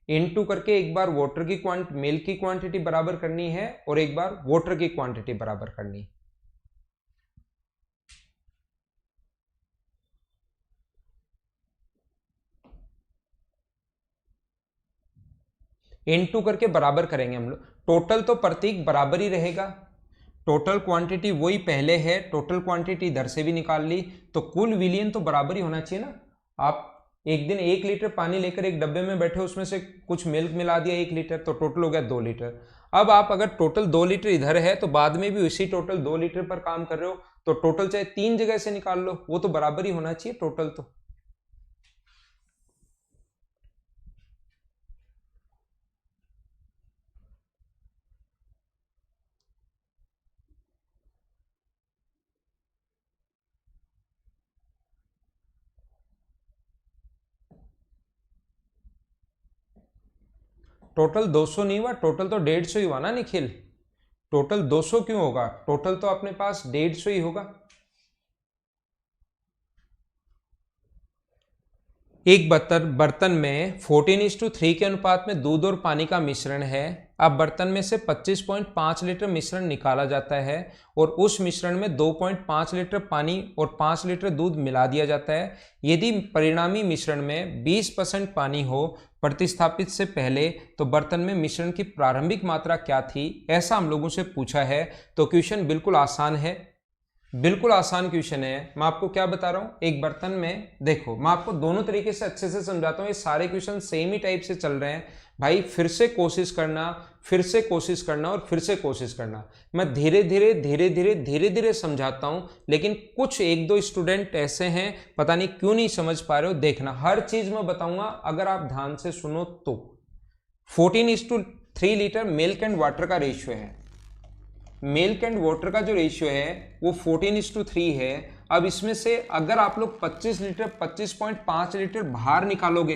Speaker 1: इनटू करके एक बार वाटर की मिल्क की क्वांटिटी बराबर करनी है और एक बार वाटर की क्वांटिटी बराबर करनी है। इनटू करके बराबर करेंगे हम लोग। टोटल तो प्रतीक बराबर ही रहेगा, टोटल क्वांटिटी वही पहले है, टोटल क्वांटिटी इधर से भी निकाल ली, तो कुल विलियन तो बराबर ही होना चाहिए ना। आप एक दिन 1 लीटर पानी लेकर एक डब्बे में बैठे, उसमें से कुछ मिल्क मिला दिया 1 लीटर, तो टोटल हो गया 2 लीटर। अब आप अगर टोटल 2 लीटर इधर है तो बाद में भी उसी टोटल 2 लीटर पर काम कर रहे हो, तो टोटल चाहे 3 जगह से निकाल लो, वो तो बराबर ही होना चाहिए टोटल तो। टोटल 200 नहीं हुआ, टोटल तो 150 ही हुआ ना निखिल। टोटल 200 क्यों होगा? टोटल तो अपने पास 150 ही होगा। एक बर्तन में 14:3 के अनुपात में दूध और पानी का मिश्रण है। अब बर्तन में से 25.5 लीटर मिश्रण निकाला जाता है और उस मिश्रण में 2.5 लीटर पानी और 5 लीटर दूध मिला दिया जाता है। यदि परिणामी मिश्रण में 20% पानी हो प्रतिस्थापित से पहले, तो बर्तन में मिश्रण की प्रारंभिक मात्रा क्या थी? ऐसा हम लोगों से पूछा है। तो क्वेश्चन बिल्कुल आसान है, बिल्कुल आसान क्वेश्चन है। मैं आपको क्या बता रहा हूं, एक बर्तन में देखो, मैं आपको दोनों तरीके से अच्छे से समझाता हूं, ये सारे क्वेश्चन सेम ही टाइप से चल रहे हैं भाई। फिर से कोशिश करना, फिर से कोशिश करना और फिर से कोशिश करना। मैं धीरे धीरे धीरे धीरे धीरे धीरे समझाता हूं, लेकिन कुछ एक दो स्टूडेंट ऐसे हैं पता नहीं क्यों नहीं समझ पा रहे हो। देखना, हर चीज मैं बताऊंगा अगर आप ध्यान से सुनो तो। 14:3 लीटर मिल्क एंड वाटर का रेशियो है, मिल्क एंड वाटर का जो रेशियो है वो 14:3 है। अब इसमें से अगर आप लोग 25.5 लीटर बाहर निकालोगे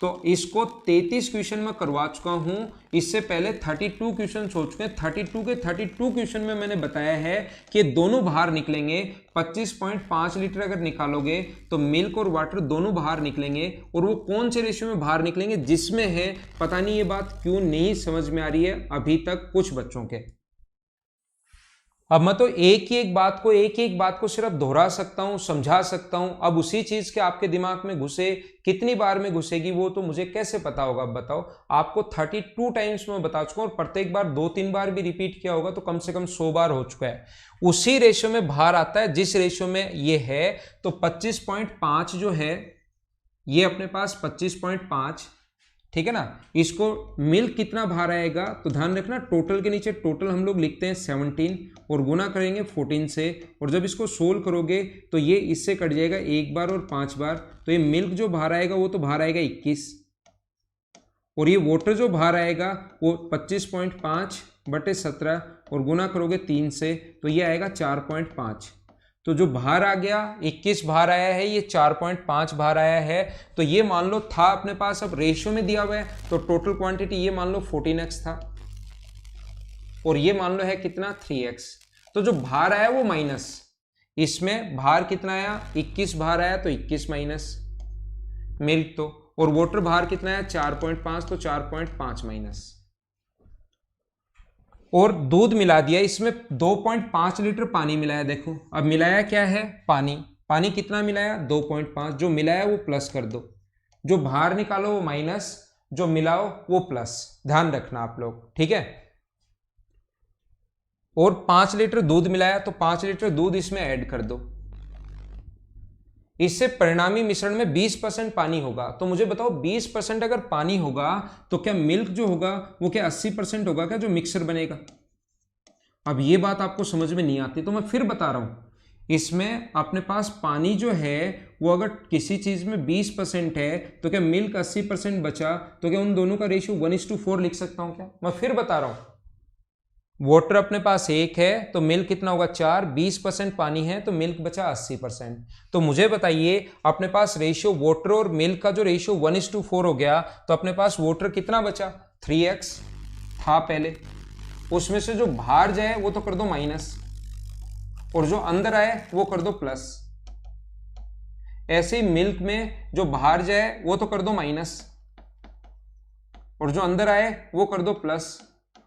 Speaker 1: तो इसको 33 क्वेश्चन में करवा चुका हूं। इससे पहले 32 क्वेश्चन हो चुके हैं। 32 के 32 क्वेश्चन में मैंने बताया है कि दोनों बाहर निकलेंगे। 25.5 लीटर अगर निकालोगे तो मिल्क और वाटर दोनों बाहर निकलेंगे, और वो कौन से रेशियो में बाहर निकलेंगे जिसमें है पता नहीं, ये बात क्यों नहीं समझ में आ रही है अभी तक कुछ बच्चों के। अब मैं तो एक ही एक बात को सिर्फ दोहरा सकता हूं, समझा सकता हूं। अब उसी चीज के आपके दिमाग में घुसे, कितनी बार में घुसेगी वो तो मुझे कैसे पता होगा? अब बताओ, आपको 32 टाइम्स में बता चुका हूं और प्रत्येक बार 2-3 बार भी रिपीट किया होगा तो कम से कम 100 बार हो चुका है। उसी रेशियो में बाहर आता है जिस रेशियो में ये है। तो 25.5 जो है ये अपने पास 25.5, ठीक है ना। इसको मिल्क कितना बाहर आएगा तो ध्यान रखना, टोटल के नीचे टोटल हम लोग लिखते हैं 17 और गुना करेंगे 14 से, और जब इसको सोल्व करोगे तो ये इससे कट जाएगा 1 बार और 5 बार, तो ये मिल्क जो बाहर आएगा वो तो बाहर आएगा 21, और ये वाटर जो बाहर आएगा वो 25.5/17 और गुना करोगे 3 से तो ये आएगा 4.5। तो जो बाहर आ गया 21 बाहर आया है, ये 4.5 बाहर आया है। तो ये मान लो था अपने पास, अब रेशियो में दिया हुआ है तो टोटल क्वांटिटी ये मान लो 14x था, और ये मान लो है कितना 3x। तो जो बाहर आया वो माइनस, इसमें बाहर कितना आया 21 बाहर आया तो 21 माइनस मिल्क तो, और वाटर बाहर कितना आया 4.5 तो 4.5 माइनस, और दूध मिला दिया। इसमें 2.5 लीटर पानी मिलाया। देखो अब मिलाया क्या है, पानी। पानी कितना मिलाया 2.5, जो मिलाया वो प्लस कर दो, जो बाहर निकालो वो माइनस, जो मिलाओ वो प्लस। ध्यान रखना आप लोग, ठीक है। और 5 लीटर दूध मिलाया तो 5 लीटर दूध इसमें ऐड कर दो। इससे परिणामी मिश्रण में 20% पानी होगा। तो मुझे बताओ 20% अगर पानी होगा तो क्या मिल्क जो होगा वो क्या 80% होगा क्या जो मिक्सर बनेगा? अब ये बात आपको समझ में नहीं आती तो मैं फिर बता रहा हूं, इसमें अपने पास पानी जो है वो अगर किसी चीज में 20% है तो क्या मिल्क 80% बचा तो क्या उन दोनों का रेशियो 1:4 लिख सकता हूं क्या? मैं फिर बता रहा हूं, वाटर अपने पास 1 है तो मिल्क कितना होगा 4, 20% पानी है तो मिल्क बचा 80%। तो मुझे बताइए अपने पास रेशियो वाटर और मिल्क का जो रेशियो 1:4 हो गया तो अपने पास वाटर कितना बचा? 3x था पहले, उसमें से जो बाहर जाए वो तो कर दो माइनस और जो अंदर आए वो कर दो प्लस। ऐसे ही मिल्क में जो बाहर जाए वो तो कर दो माइनस और जो अंदर आए वो कर दो प्लस,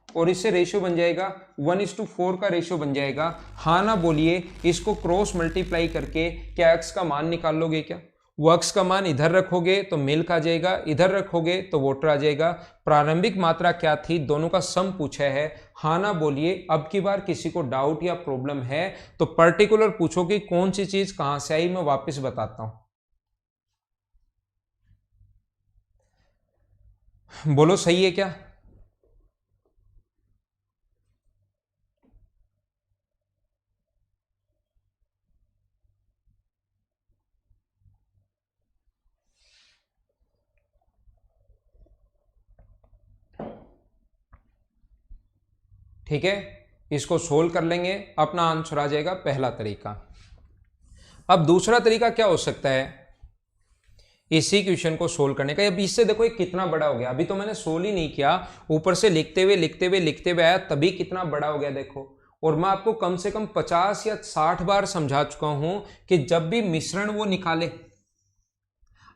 Speaker 1: और इससे रेशियो बन जाएगा 1:4 का रेशियो बन जाएगा। हाँ ना बोलिए, इसको क्रॉस मल्टीप्लाई करके क्या x का मान निकाल लोगे क्या? वो x का मान इधर रखोगे तो मिल्क आ जाएगा, इधर रखोगे तो वाटर आ जाएगा। प्रारंभिक मात्रा क्या थी, दोनों का सम पूछा है। हाँ ना बोलिए। अब की बार किसी को डाउट या प्रॉब्लम है तो पर्टिकुलर पूछो कि कौन सी चीज कहां से आई, मैं वापस बताता हूं। बोलो सही है क्या? ठीक है, इसको सोल्व कर लेंगे, अपना आंसर आ जाएगा पहला तरीका। अब दूसरा तरीका क्या हो सकता है इसी क्वेश्चन को सोल्व करने का? अब इससे देखो ये कितना बड़ा हो गया, अभी तो मैंने सोल्व ही नहीं किया, ऊपर से लिखते हुए लिखते हुए लिखते हुए आया तभी कितना बड़ा हो गया देखो। और मैं आपको कम से कम 50 या 60 बार समझा चुका हूं कि जब भी मिश्रण वो निकाले,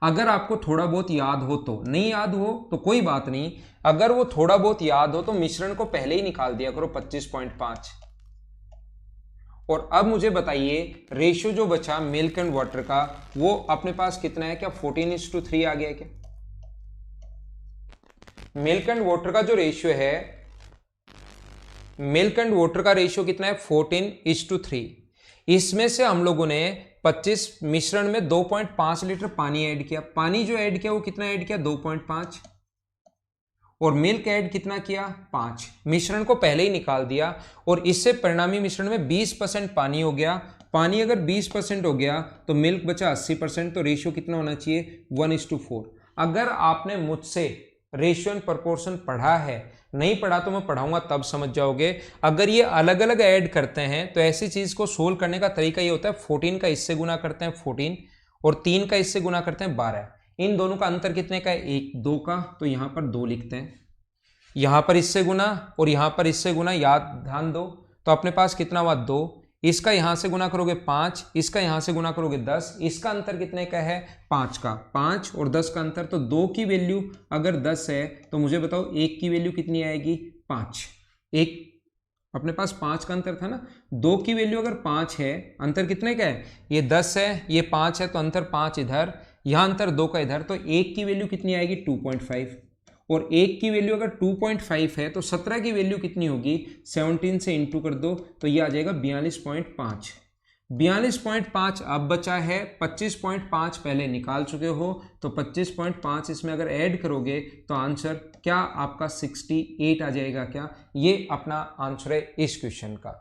Speaker 1: अगर आपको थोड़ा बहुत याद हो तो, नहीं याद हो तो कोई बात नहीं, अगर वो थोड़ा बहुत याद हो तो मिश्रण को पहले ही निकाल दिया करो 25.5। और अब मुझे बताइए रेशियो जो बचा मिल्क एंड वाटर का वो अपने पास कितना है? क्या 14:3 आ गया है क्या? मिल्क एंड वाटर का जो रेशियो है, मिल्क एंड वाटर का रेशियो कितना है? 14:3। इसमें से हम लोगों ने 25 मिश्रण में 2.5 लीटर पानी ऐड किया। पानी जो ऐड किया वो कितना ऐड किया? 2.5। और मिल्क ऐड कितना किया? 5। मिश्रण को पहले ही निकाल दिया और इससे परिणामी मिश्रण में 20% पानी हो गया। पानी अगर 20% हो गया तो मिल्क बचा 80%, तो रेशियो कितना होना चाहिए? 1:4। अगर आपने मुझसे रेशियो एंड प्रोपोर्शन पढ़ा है, नहीं पढ़ा तो मैं पढ़ाऊंगा तब समझ जाओगे। अगर ये अलग अलग ऐड करते हैं तो ऐसी चीज को सोल्व करने का तरीका ये होता है 14 का इससे गुना करते हैं 14 और 3 का इससे गुना करते हैं 12। इन दोनों का अंतर कितने का है? 1 2 का, तो यहां पर 2 लिखते हैं। यहां पर इससे गुना और यहां पर इससे गुना, याद ध्यान दो, तो अपने पास कितना हुआ? 2। इसका यहां से गुना करोगे 5, इसका यहां से गुना करोगे 10, इसका अंतर कितने का है? 5 का। 5 और 10 का अंतर, तो 2 की वैल्यू अगर 10 है तो मुझे बताओ 1 की वैल्यू कितनी आएगी? 5। एक अपने पास 5 का अंतर था ना, 2 की वैल्यू अगर 5 है, अंतर कितने का है? ये 10 है, ये 5 है, तो अंतर 5 इधर, यहां अंतर 2 का इधर, तो 1 की वैल्यू कितनी आएगी? 2.5। और 1 की वैल्यू अगर 2.5 है तो 17 की वैल्यू कितनी होगी? 17 से इंटू कर दो तो ये आ जाएगा 42.5। 42.5 अब बचा है, 25.5 पहले निकाल चुके हो, तो 25.5 इसमें अगर ऐड करोगे तो आंसर क्या आपका 68 आ जाएगा क्या? ये अपना आंसर है इस क्वेश्चन का।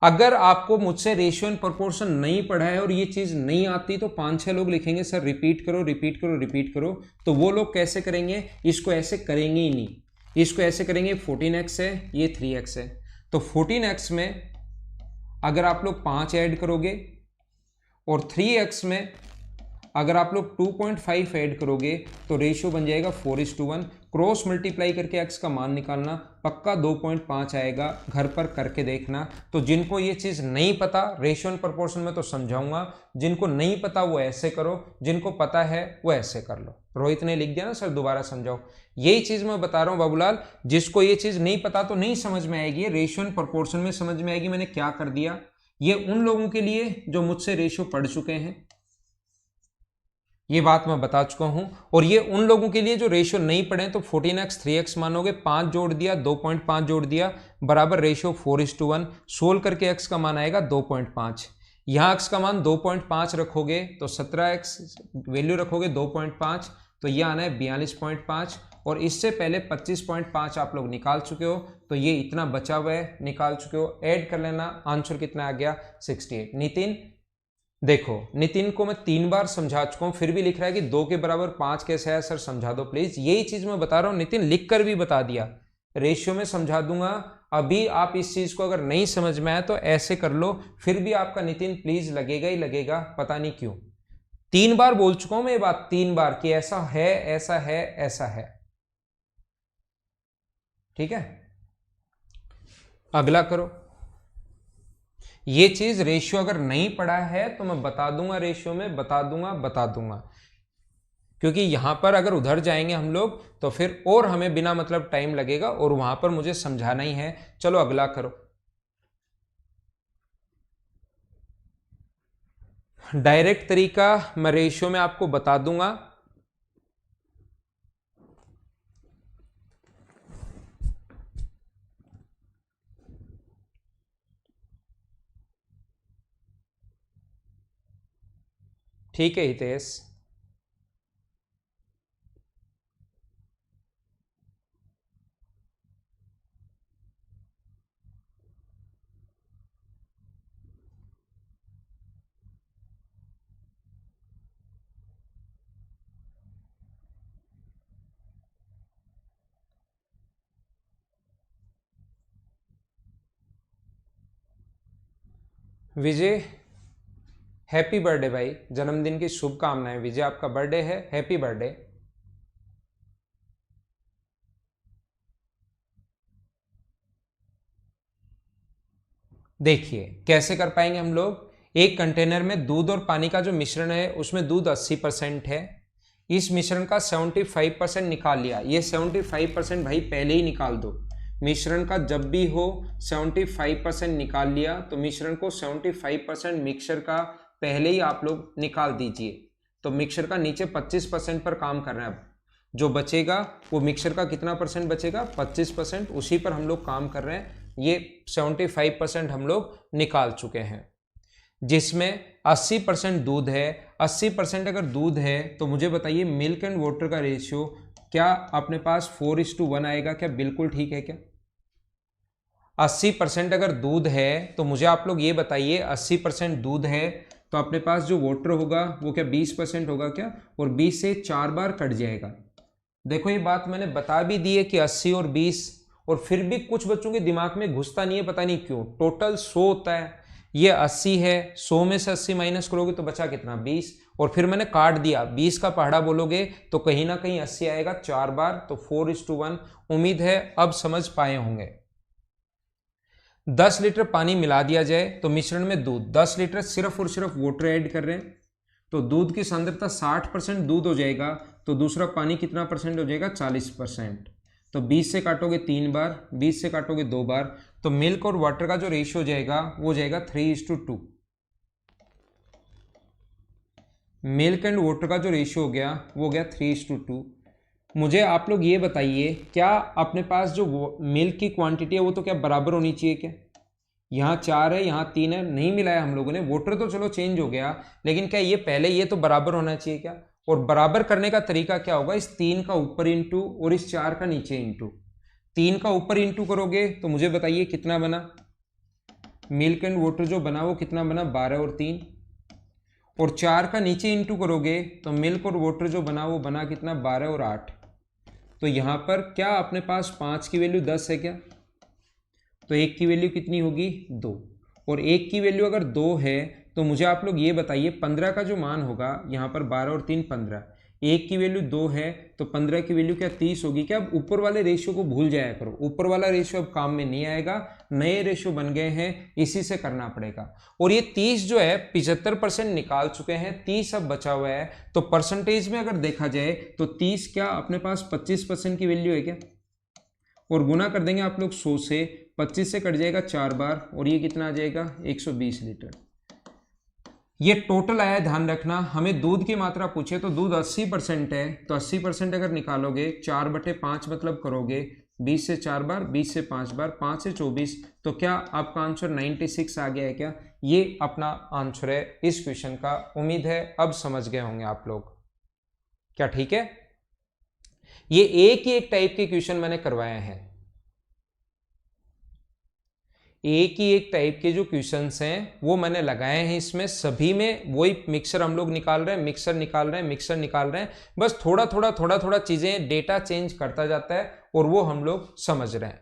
Speaker 1: अगर आपको मुझसे रेशियो एंड प्रोपोर्शन नहीं पढ़ा है और ये चीज नहीं आती तो 5-6 लोग लिखेंगे सर रिपीट करो रिपीट करो रिपीट करो। तो वो लोग कैसे करेंगे? इसको ऐसे करेंगे ही नहीं, इसको ऐसे करेंगे 14x है, ये 3x है, तो 14x में अगर आप लोग 5 ऐड करोगे और 3x में अगर आप लोग 2.5 ऐड करोगे तो रेशियो बन जाएगा 4:1। क्रॉस मल्टीप्लाई करके x का मान निकालना, पक्का 2.5 आएगा, घर पर करके देखना। तो जिनको ये चीज़ नहीं पता, रेशियो एंड प्रोपोर्शन में तो समझाऊंगा, जिनको नहीं पता वो ऐसे करो, जिनको पता है वो ऐसे कर लो। रोहित ने लिख दिया ना सर दोबारा समझाओ, यही चीज़ मैं बता रहा हूँ बाबूलाल, जिसको ये चीज़ नहीं पता तो नहीं समझ में आएगी, रेशियो एंड प्रोपोर्शन में समझ में आएगी मैंने क्या कर दिया। ये उन लोगों के लिए जो मुझसे रेशियो पढ़ चुके हैं, ये बात मैं बता चुका हूं। और ये उन लोगों के लिए जो रेशियो नहीं पढ़े, तो 14x 3x मानोगे, 5 जोड़ दिया, 2.5 जोड़ दिया, बराबर रेशियो 4:1। सोल्व करके x का मान आएगा 2.5। यहाँ x का मान 2.5 रखोगे तो 17x वैल्यू रखोगे 2.5, तो ये आना है 42.5। और इससे पहले 25.5 आप लोग निकाल चुके हो, तो ये इतना बचा हुआ है निकाल चुके हो। ऐड कर लेना, आंसर कितना आ गया 68। नितिन देखो, नितिन को मैं 3 बार समझा चुका हूं, फिर भी लिख रहा है कि 2 के बराबर 5 कैसे है सर, समझा दो प्लीज। यही चीज मैं बता रहा हूं नितिन, लिख कर भी बता दिया, रेशियो में समझा दूंगा। अभी आप इस चीज को अगर नहीं समझ में आया तो ऐसे कर लो, फिर भी आपका नितिन प्लीज लगेगा ही लगेगा, पता नहीं क्यों। 3 बार बोल चुका हूं मैं ये बात, 3 बार कि ऐसा है ऐसा है ऐसा है। ठीक है, अगला करो। ये चीज रेशियो अगर नहीं पढ़ा है तो मैं बता दूंगा, रेशियो में बता दूंगा, क्योंकि यहां पर अगर उधर जाएंगे हम लोग तो फिर और हमें बिना मतलब टाइम लगेगा, और वहां पर मुझे समझाना ही है। चलो अगला करो। डायरेक्ट तरीका मैं रेशियो में आपको बता दूंगा। ठीक है हितेश, विजय हैप्पी बर्थडे भाई, जन्मदिन की शुभकामनाएं। विजय आपका बर्थडे है, हैप्पी बर्थडे। देखिए कैसे कर पाएंगे हम लोग। एक कंटेनर में दूध और पानी का जो मिश्रण है उसमें दूध 80% है, इस मिश्रण का 75% निकाल लिया। ये 75% भाई पहले ही निकाल दो, मिश्रण का जब भी हो 75% निकाल लिया, तो मिश्रण को 75% मिक्सर का पहले ही आप लोग निकाल दीजिए। तो मिक्सर का नीचे 25% पर काम कर रहे हैं। अब जो बचेगा वो मिक्सर का कितना परसेंट बचेगा, 25%, उसी पर हम लोग काम कर रहे हैं। ये 75% हम लोग निकाल चुके हैं, जिसमें 80% दूध है। 80% अगर दूध है तो मुझे बताइए मिल्क एंड वाटर का रेशियो क्या अपने पास 4:1 आएगा क्या? बिल्कुल ठीक है क्या? 80% अगर दूध है तो मुझे आप लोग ये बताइए, 80% दूध है तो अपने पास जो वाटर होगा वो क्या 20% होगा क्या? और 20 से 4 बार कट जाएगा। देखो ये बात मैंने बता भी दी है कि 80 और 20, और फिर भी कुछ बच्चों के दिमाग में घुसता नहीं है, पता नहीं क्यों। टोटल 100 होता है, ये 80 है, 100 में से 80 माइनस करोगे तो बचा कितना 20, और फिर मैंने काट दिया, 20 का पहाड़ा बोलोगे तो कहीं ना कहीं 80 आएगा 4 बार, तो 4:1। उम्मीद है अब समझ पाए होंगे। 10 लीटर पानी मिला दिया जाए तो मिश्रण में दूध 10 लीटर सिर्फ और सिर्फ वाटर ऐड कर रहे हैं, तो दूध की सांद्रता 60% दूध हो जाएगा, तो दूसरा पानी कितना परसेंट हो जाएगा 40%। तो 20 से काटोगे 3 बार, 20 से काटोगे 2 बार, तो मिल्क और वाटर का जो रेशियो हो जाएगा वो हो जाएगा 3:2। मिल्क एंड वाटर का जो रेशियो हो गया वो हो गया 3:2। मुझे आप लोग ये बताइए, क्या अपने पास जो मिल्क की क्वांटिटी है वो तो क्या बराबर होनी चाहिए क्या? यहाँ 4 है, यहाँ 3 है, नहीं मिलाया हम लोगों ने। वाटर तो चलो चेंज हो गया, लेकिन क्या ये पहले ये तो बराबर होना चाहिए क्या? और बराबर करने का तरीका क्या होगा, इस 3 का ऊपर इंटू और इस 4 का नीचे इंटू। 3 का ऊपर इंटू करोगे तो मुझे बताइए कितना बना, मिल्क एंड वाटर जो बना वो कितना बना 12 और 3, और 4 का नीचे इंटू करोगे तो मिल्क और वाटर जो बना वो बना कितना 12 और 8। तो यहाँ पर क्या अपने पास 5 की वैल्यू 10 है क्या? तो 1 की वैल्यू कितनी होगी 2, और 1 की वैल्यू अगर 2 है तो मुझे आप लोग ये बताइए 15 का जो मान होगा, यहाँ पर 12 और 3 15, 1 की वैल्यू 2 है तो 15 की वैल्यू क्या 30 होगी क्या? अब ऊपर वाले रेशियो को भूल जाया करो, ऊपर वाला रेशियो अब काम में नहीं आएगा, नए रेशियो बन गए हैं, इसी से करना पड़ेगा। और ये 30 जो है 75% निकाल चुके हैं, 30 अब बचा हुआ है, तो परसेंटेज में अगर देखा जाए तो 30 क्या अपने पास 25% की वैल्यू है क्या? और गुना कर देंगे आप लोग 100 से, 25 से कट जाएगा 4 बार, और ये कितना आ जाएगा 120 लीटर। ये टोटल आया, ध्यान रखना। हमें दूध की मात्रा पूछे तो दूध 80% है, तो 80% अगर निकालोगे 4/5 मतलब करोगे 20 से 4 बार, 20 से 5 बार, 5 से 24, तो क्या आपका आंसर 96 आ गया है क्या? ये अपना आंसर है इस क्वेश्चन का। उम्मीद है अब समझ गए होंगे आप लोग। क्या ठीक है? ये एक ही एक टाइप के क्वेश्चन मैंने करवाए हैं, एक ही एक टाइप के जो क्वेश्चंस हैं वो मैंने लगाए हैं इसमें। सभी में वही मिक्सर हम लोग निकाल रहे हैं, मिक्सर निकाल रहे हैं, मिक्सर निकाल रहे हैं। बस थोड़ा थोड़ा चीजें, डेटा चेंज करता जाता है और वो हम लोग समझ रहे हैं।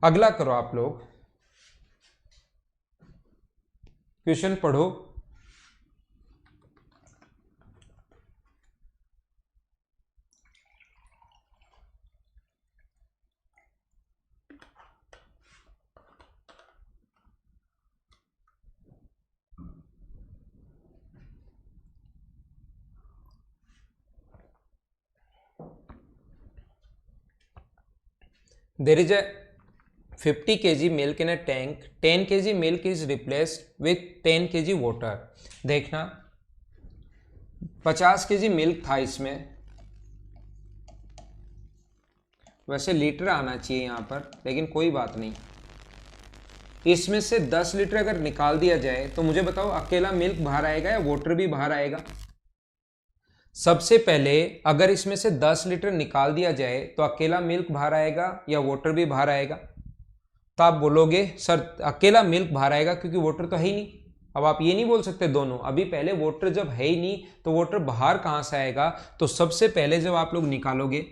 Speaker 1: अगला करो आप लोग, क्वेश्चन पढ़ो। There is a 50 kg milk in a tank. 10 kg milk is replaced with 10 kg water. देखना 50 kg मिल्क था इसमें, वैसे लीटर आना चाहिए यहाँ पर, लेकिन कोई बात नहीं। इसमें से 10 लीटर अगर निकाल दिया जाए तो मुझे बताओ अकेला मिल्क बाहर आएगा या वाटर भी बाहर आएगा? सबसे पहले अगर इसमें से 10 लीटर निकाल दिया जाए तो अकेला मिल्क बाहर आएगा या वाटर भी बाहर आएगा? तो आप बोलोगे सर अकेला मिल्क बाहर आएगा क्योंकि वाटर तो है ही नहीं। अब आप ये नहीं बोल सकते दोनों, अभी पहले वाटर जब है ही नहीं तो वाटर बाहर कहां से आएगा? तो सबसे पहले जब आप लोग निकालोगे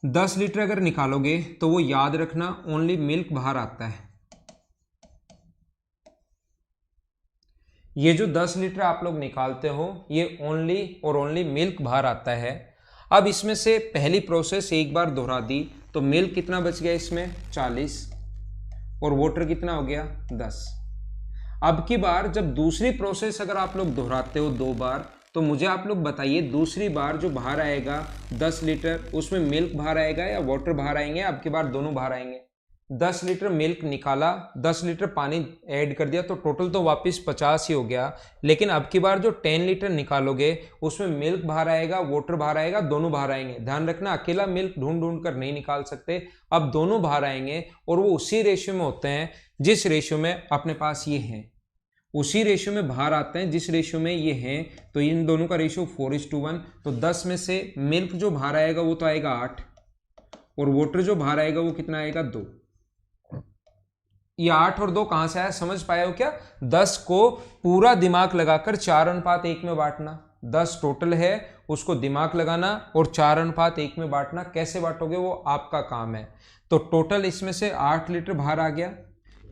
Speaker 1: 10 लीटर अगर निकालोगे तो वो याद रखना ओनली मिल्क बाहर आता है। ये जो 10 लीटर आप लोग निकालते हो ये ओनली और ओनली मिल्क बाहर आता है। अब इसमें से पहली प्रोसेस एक बार दोहरा दी तो मिल्क कितना बच गया इसमें 40 और वाटर कितना हो गया 10। अब की बार जब दूसरी प्रोसेस अगर आप लोग दोहराते हो 2 बार तो मुझे आप लोग बताइए दूसरी बार जो बाहर आएगा 10 लीटर उसमें मिल्क बाहर आएगा या वाटर बाहर आएंगे? अब की बार दोनों बाहर आएंगे। 10 लीटर मिल्क निकाला, 10 लीटर पानी ऐड कर दिया तो टोटल तो वापस 50 ही हो गया। लेकिन अब की बार जो 10 लीटर निकालोगे उसमें मिल्क बाहर आएगा, वाटर बाहर आएगा, दोनों बाहर आएंगे। ध्यान रखना अकेला मिल्क ढूंढ ढूंढ कर नहीं निकाल सकते, अब दोनों बाहर आएंगे और वो उसी रेशियो में होते हैं जिस रेशियो में अपने पास ये हैं, उसी रेशियो में बाहर आते हैं जिस रेशियो में ये हैं। तो इन दोनों का रेशियो 4:1। तो 10 में से मिल्क जो बाहर आएगा वो तो आएगा 8 और वाटर जो बाहर आएगा वो कितना आएगा 2। ये 8 और 2 कहां से आया समझ पाए हो क्या? 10 को पूरा दिमाग लगाकर 4:1 में बांटना। 10 टोटल है उसको दिमाग लगाना और 4:1 में बांटना। कैसे बांटोगे वो आपका काम है। तो टोटल इसमें से 8 लीटर बाहर आ गया,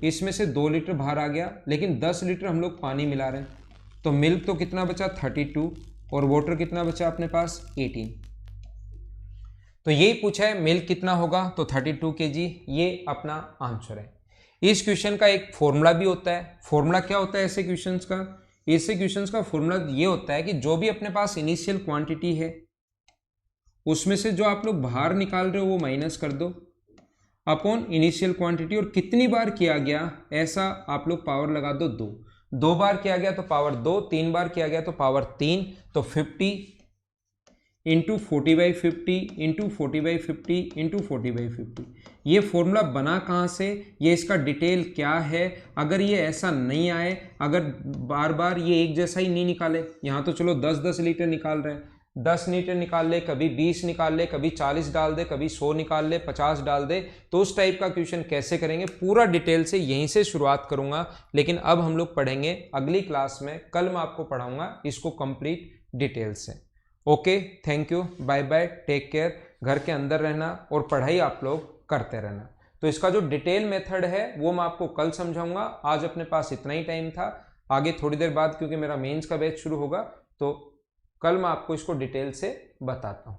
Speaker 1: इसमें से 2 लीटर बाहर आ गया, लेकिन 10 लीटर हम लोग पानी मिला रहे हैं तो मिल्क तो कितना बचा 32 और वाटर कितना बचा अपने पास 18। तो यही पूछा है मिल्क कितना होगा तो 32 kg, ये अपना आंसर है। इस क्वेश्चन का एक फॉर्मूला भी होता है। फॉर्मूला क्या होता है ऐसे क्वेश्चंस का? ऐसे क्वेश्चंस का फॉर्मूला ये होता है कि जो भी अपने पास इनिशियल क्वांटिटी है उसमें से जो आप लोग बाहर निकाल रहे हो वो माइनस कर दो अपॉन इनिशियल क्वांटिटी, और कितनी बार किया गया ऐसा आप लोग पावर लगा दो 2 बार किया गया तो पावर 2, 3 बार किया गया तो पावर 3। तो 50 इंटू 40/50 इंटू 40/50 इंटू 40/50। ये फॉर्मूला बना कहाँ से, ये इसका डिटेल क्या है? अगर ये ऐसा नहीं आए, अगर बार बार ये एक जैसा ही नहीं निकाले, यहाँ तो चलो 10-10 लीटर निकाल रहे हैं, 10 लीटर निकाल ले, कभी 20 निकाल ले, कभी 40 डाल दे, कभी 100 निकाल ले, 50 डाल दे, तो उस टाइप का क्वेश्चन कैसे करेंगे पूरा डिटेल से यहीं से शुरुआत करूंगा। लेकिन अब हम लोग पढ़ेंगे अगली क्लास में, कल मैं आपको पढ़ाऊंगा इसको कंप्लीट डिटेल से। Okay, thank you, bye bye, take care. घर के अंदर रहना और पढ़ाई आप लोग करते रहना। तो इसका जो डिटेल मेथड है वो मैं आपको कल समझाऊंगा। आज अपने पास इतना ही टाइम था, आगे थोड़ी देर बाद क्योंकि मेरा मेंस का बैच शुरू होगा तो कल मैं आपको इसको डिटेल से बताता हूँ।